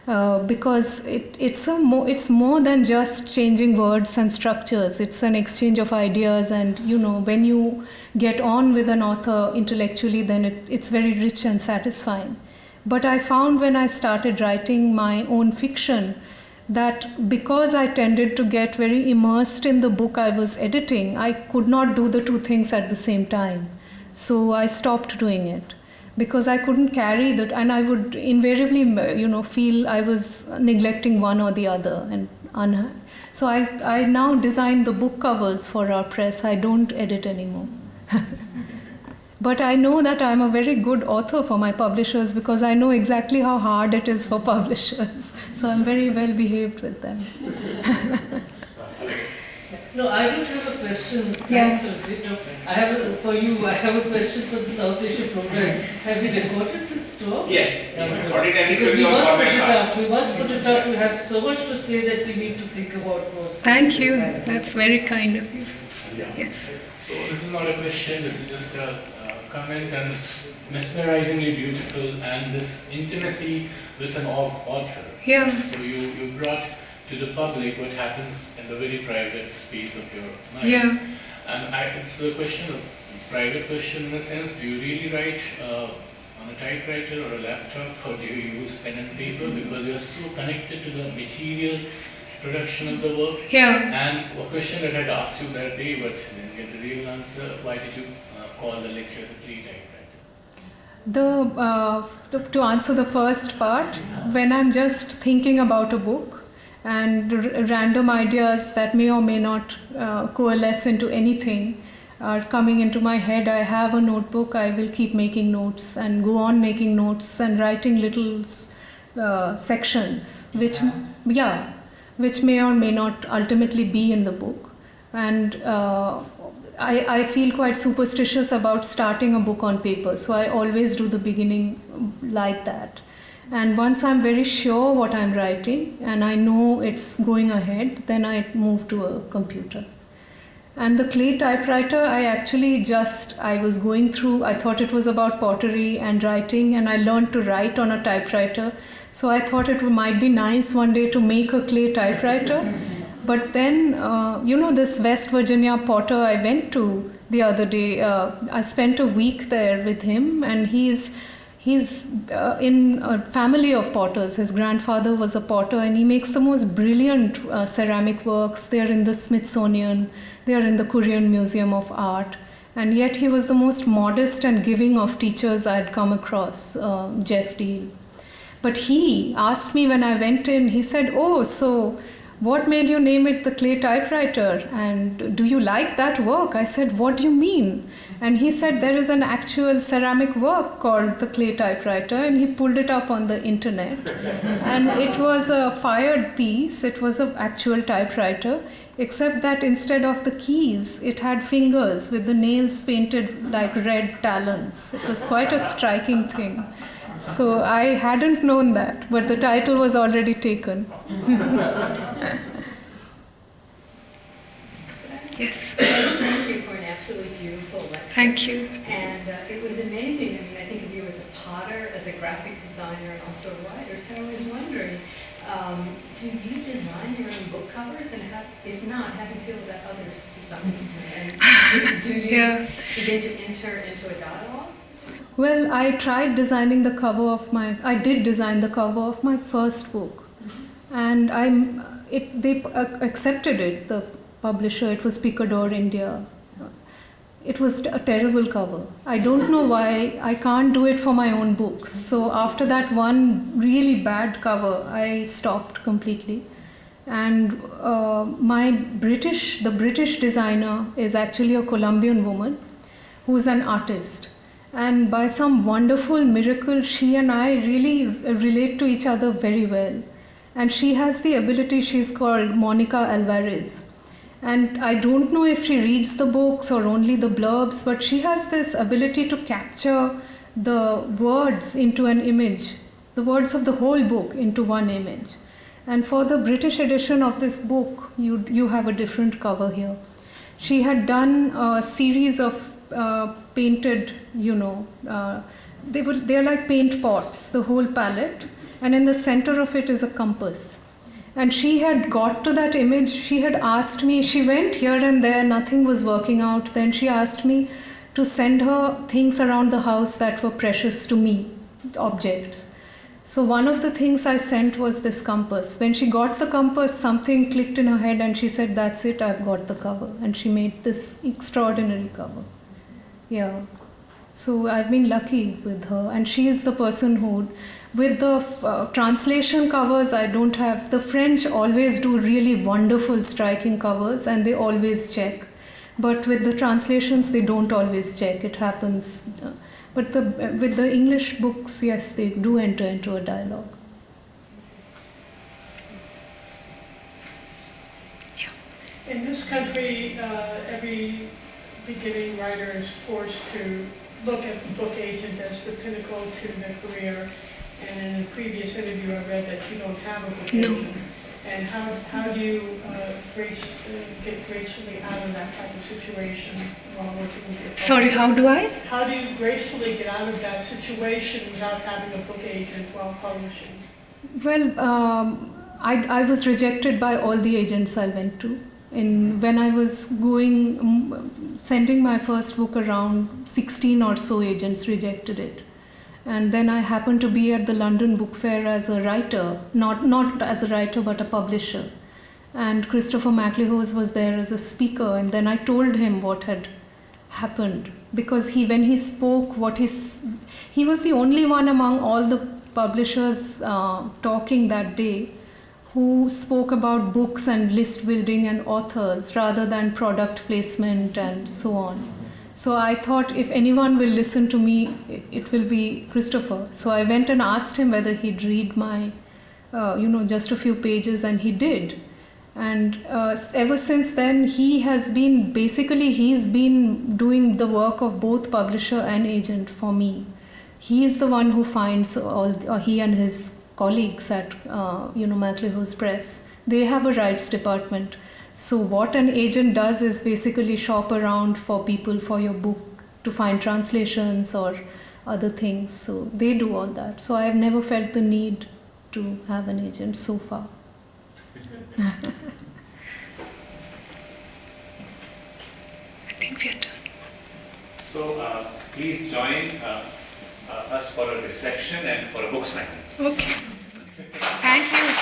Because it's more than just changing words and structures. It's an exchange of ideas, and when you get on with an author intellectually, then it's very rich and satisfying. But I found when I started writing my own fiction that because I tended to get very immersed in the book I was editing, I could not do the two things at the same time. So I stopped doing it, because I couldn't carry that, and I would invariably, feel I was neglecting one or the other. So I now design the book covers for our press. I don't edit anymore. But I know that I'm a very good author for my publishers because I know exactly how hard it is for publishers. So I'm very well behaved with them. No, I don't have a question. Yeah. I have a question for the South Asia program. Have you recorded this talk? Yes, recorded and it Because will be on podcast. we must put it up. We have so much to say that we need to think about most. Thank you. That's very kind of you. Yes. So this is not a question, this is just a comment, and it's mesmerizingly beautiful, and this intimacy with an author. Yeah. So you brought to the public what happens in the very private space of your mind. Yeah. And it's a question, a private question in a sense. Do you really write on a typewriter or a laptop, or do you use pen and paper? Because you're so connected to the material production of the work. Yeah. And a question that I had asked you that day, but didn't get the real answer. Why did you call the lecture the Clay Typewriter? To answer the first part, when I'm just thinking about a book and random ideas that may or may not coalesce into anything are coming into my head, I have a notebook. I will keep making notes and go on making notes and writing little sections, which may or may not ultimately be in the book. And I feel quite superstitious about starting a book on paper, so I always do the beginning like that. And once I'm very sure what I'm writing and I know it's going ahead, then I move to a computer. And the Clay Typewriter, I was going through, I thought it was about pottery and writing, and I learned to write on a typewriter. So I thought it might be nice one day to make a clay typewriter. But then, this West Virginia potter I went to the other day, I spent a week there with him, and he's in a family of potters. His grandfather was a potter, and he makes the most brilliant ceramic works. They are in the Smithsonian, they are in the Korean Museum of Art, and yet he was the most modest and giving of teachers I had come across, Jeff Deal. But he asked me when I went in, he said, "Oh, so what made you name it the Clay Typewriter? And do you like that work?" I said, "What do you mean?" And he said, "There is an actual ceramic work called the Clay Typewriter," and he pulled it up on the internet. And it was a fired piece. It was an actual typewriter, except that instead of the keys, it had fingers with the nails painted like red talons. It was quite a striking thing. So I hadn't known that, but the title was already taken. Yes. Thank you for an absolutely beautiful lecture. Thank you. And it was amazing. I mean, I think of you as a potter, as a graphic designer, and also a writer. So I was wondering, Do you design your own book covers, and if not, how do you feel about others designing? And do you begin to enter into a dialogue? Well, I tried designing the cover of I did design the cover of my first book, and they accepted it. The publisher, it was Picador India. It was a terrible cover. I don't know why I can't do it for my own books. So after that one really bad cover, I stopped completely. And the British designer is actually a Colombian woman who's an artist. And by some wonderful miracle, she and I really relate to each other very well. And she has the ability, she's called Monica Alvarez. And I don't know if she reads the books or only the blurbs, but she has this ability to capture the words into an image, the words of the whole book into one image. And for the British edition of this book, you have a different cover here. She had done a series of painted, they're like paint pots, the whole palette, and in the center of it is a compass. And she had got to that image, she had asked me, she went here and there, nothing was working out. Then she asked me to send her things around the house that were precious to me, objects. So one of the things I sent was this compass. When she got the compass, something clicked in her head and she said, that's it, I've got the cover. And she made this extraordinary cover. Yeah. So I've been lucky with her. And she is the person who, with the translation covers, I don't have, the French always do really wonderful, striking covers and they always check. But with the translations, they don't always check. It happens. But with the English books, yes, they do enter into a dialogue. In this country, every beginning writer is forced to look at the book agent as the pinnacle to their career. And in a previous interview, I read that you don't have a book agent. And how do you get gracefully out of that type of situation while working with your Sorry, how do I? How do you gracefully get out of that situation without having a book agent while publishing? Well, I was rejected by all the agents I went to. When I was sending my first book around, 16 or so agents rejected it. And then I happened to be at the London Book Fair as a writer, not as a writer but a publisher. And Christopher MacLehose was there as a speaker, and then I told him what had happened. Because when he spoke, he was the only one among all the publishers talking that day who spoke about books and list building and authors rather than product placement and so on. So I thought if anyone will listen to me, it will be Christopher. So I went and asked him whether he'd read my, just a few pages, and he did. And ever since then, he's been doing the work of both publisher and agent for me. He is the one who finds he and his colleagues at, MacLehose Press. They have a rights department. So what an agent does is basically shop around for people for your book to find translations or other things. So they do all that. So I have never felt the need to have an agent so far. I think we are done. So please join us for a reception and for a book signing. Okay. Thank you.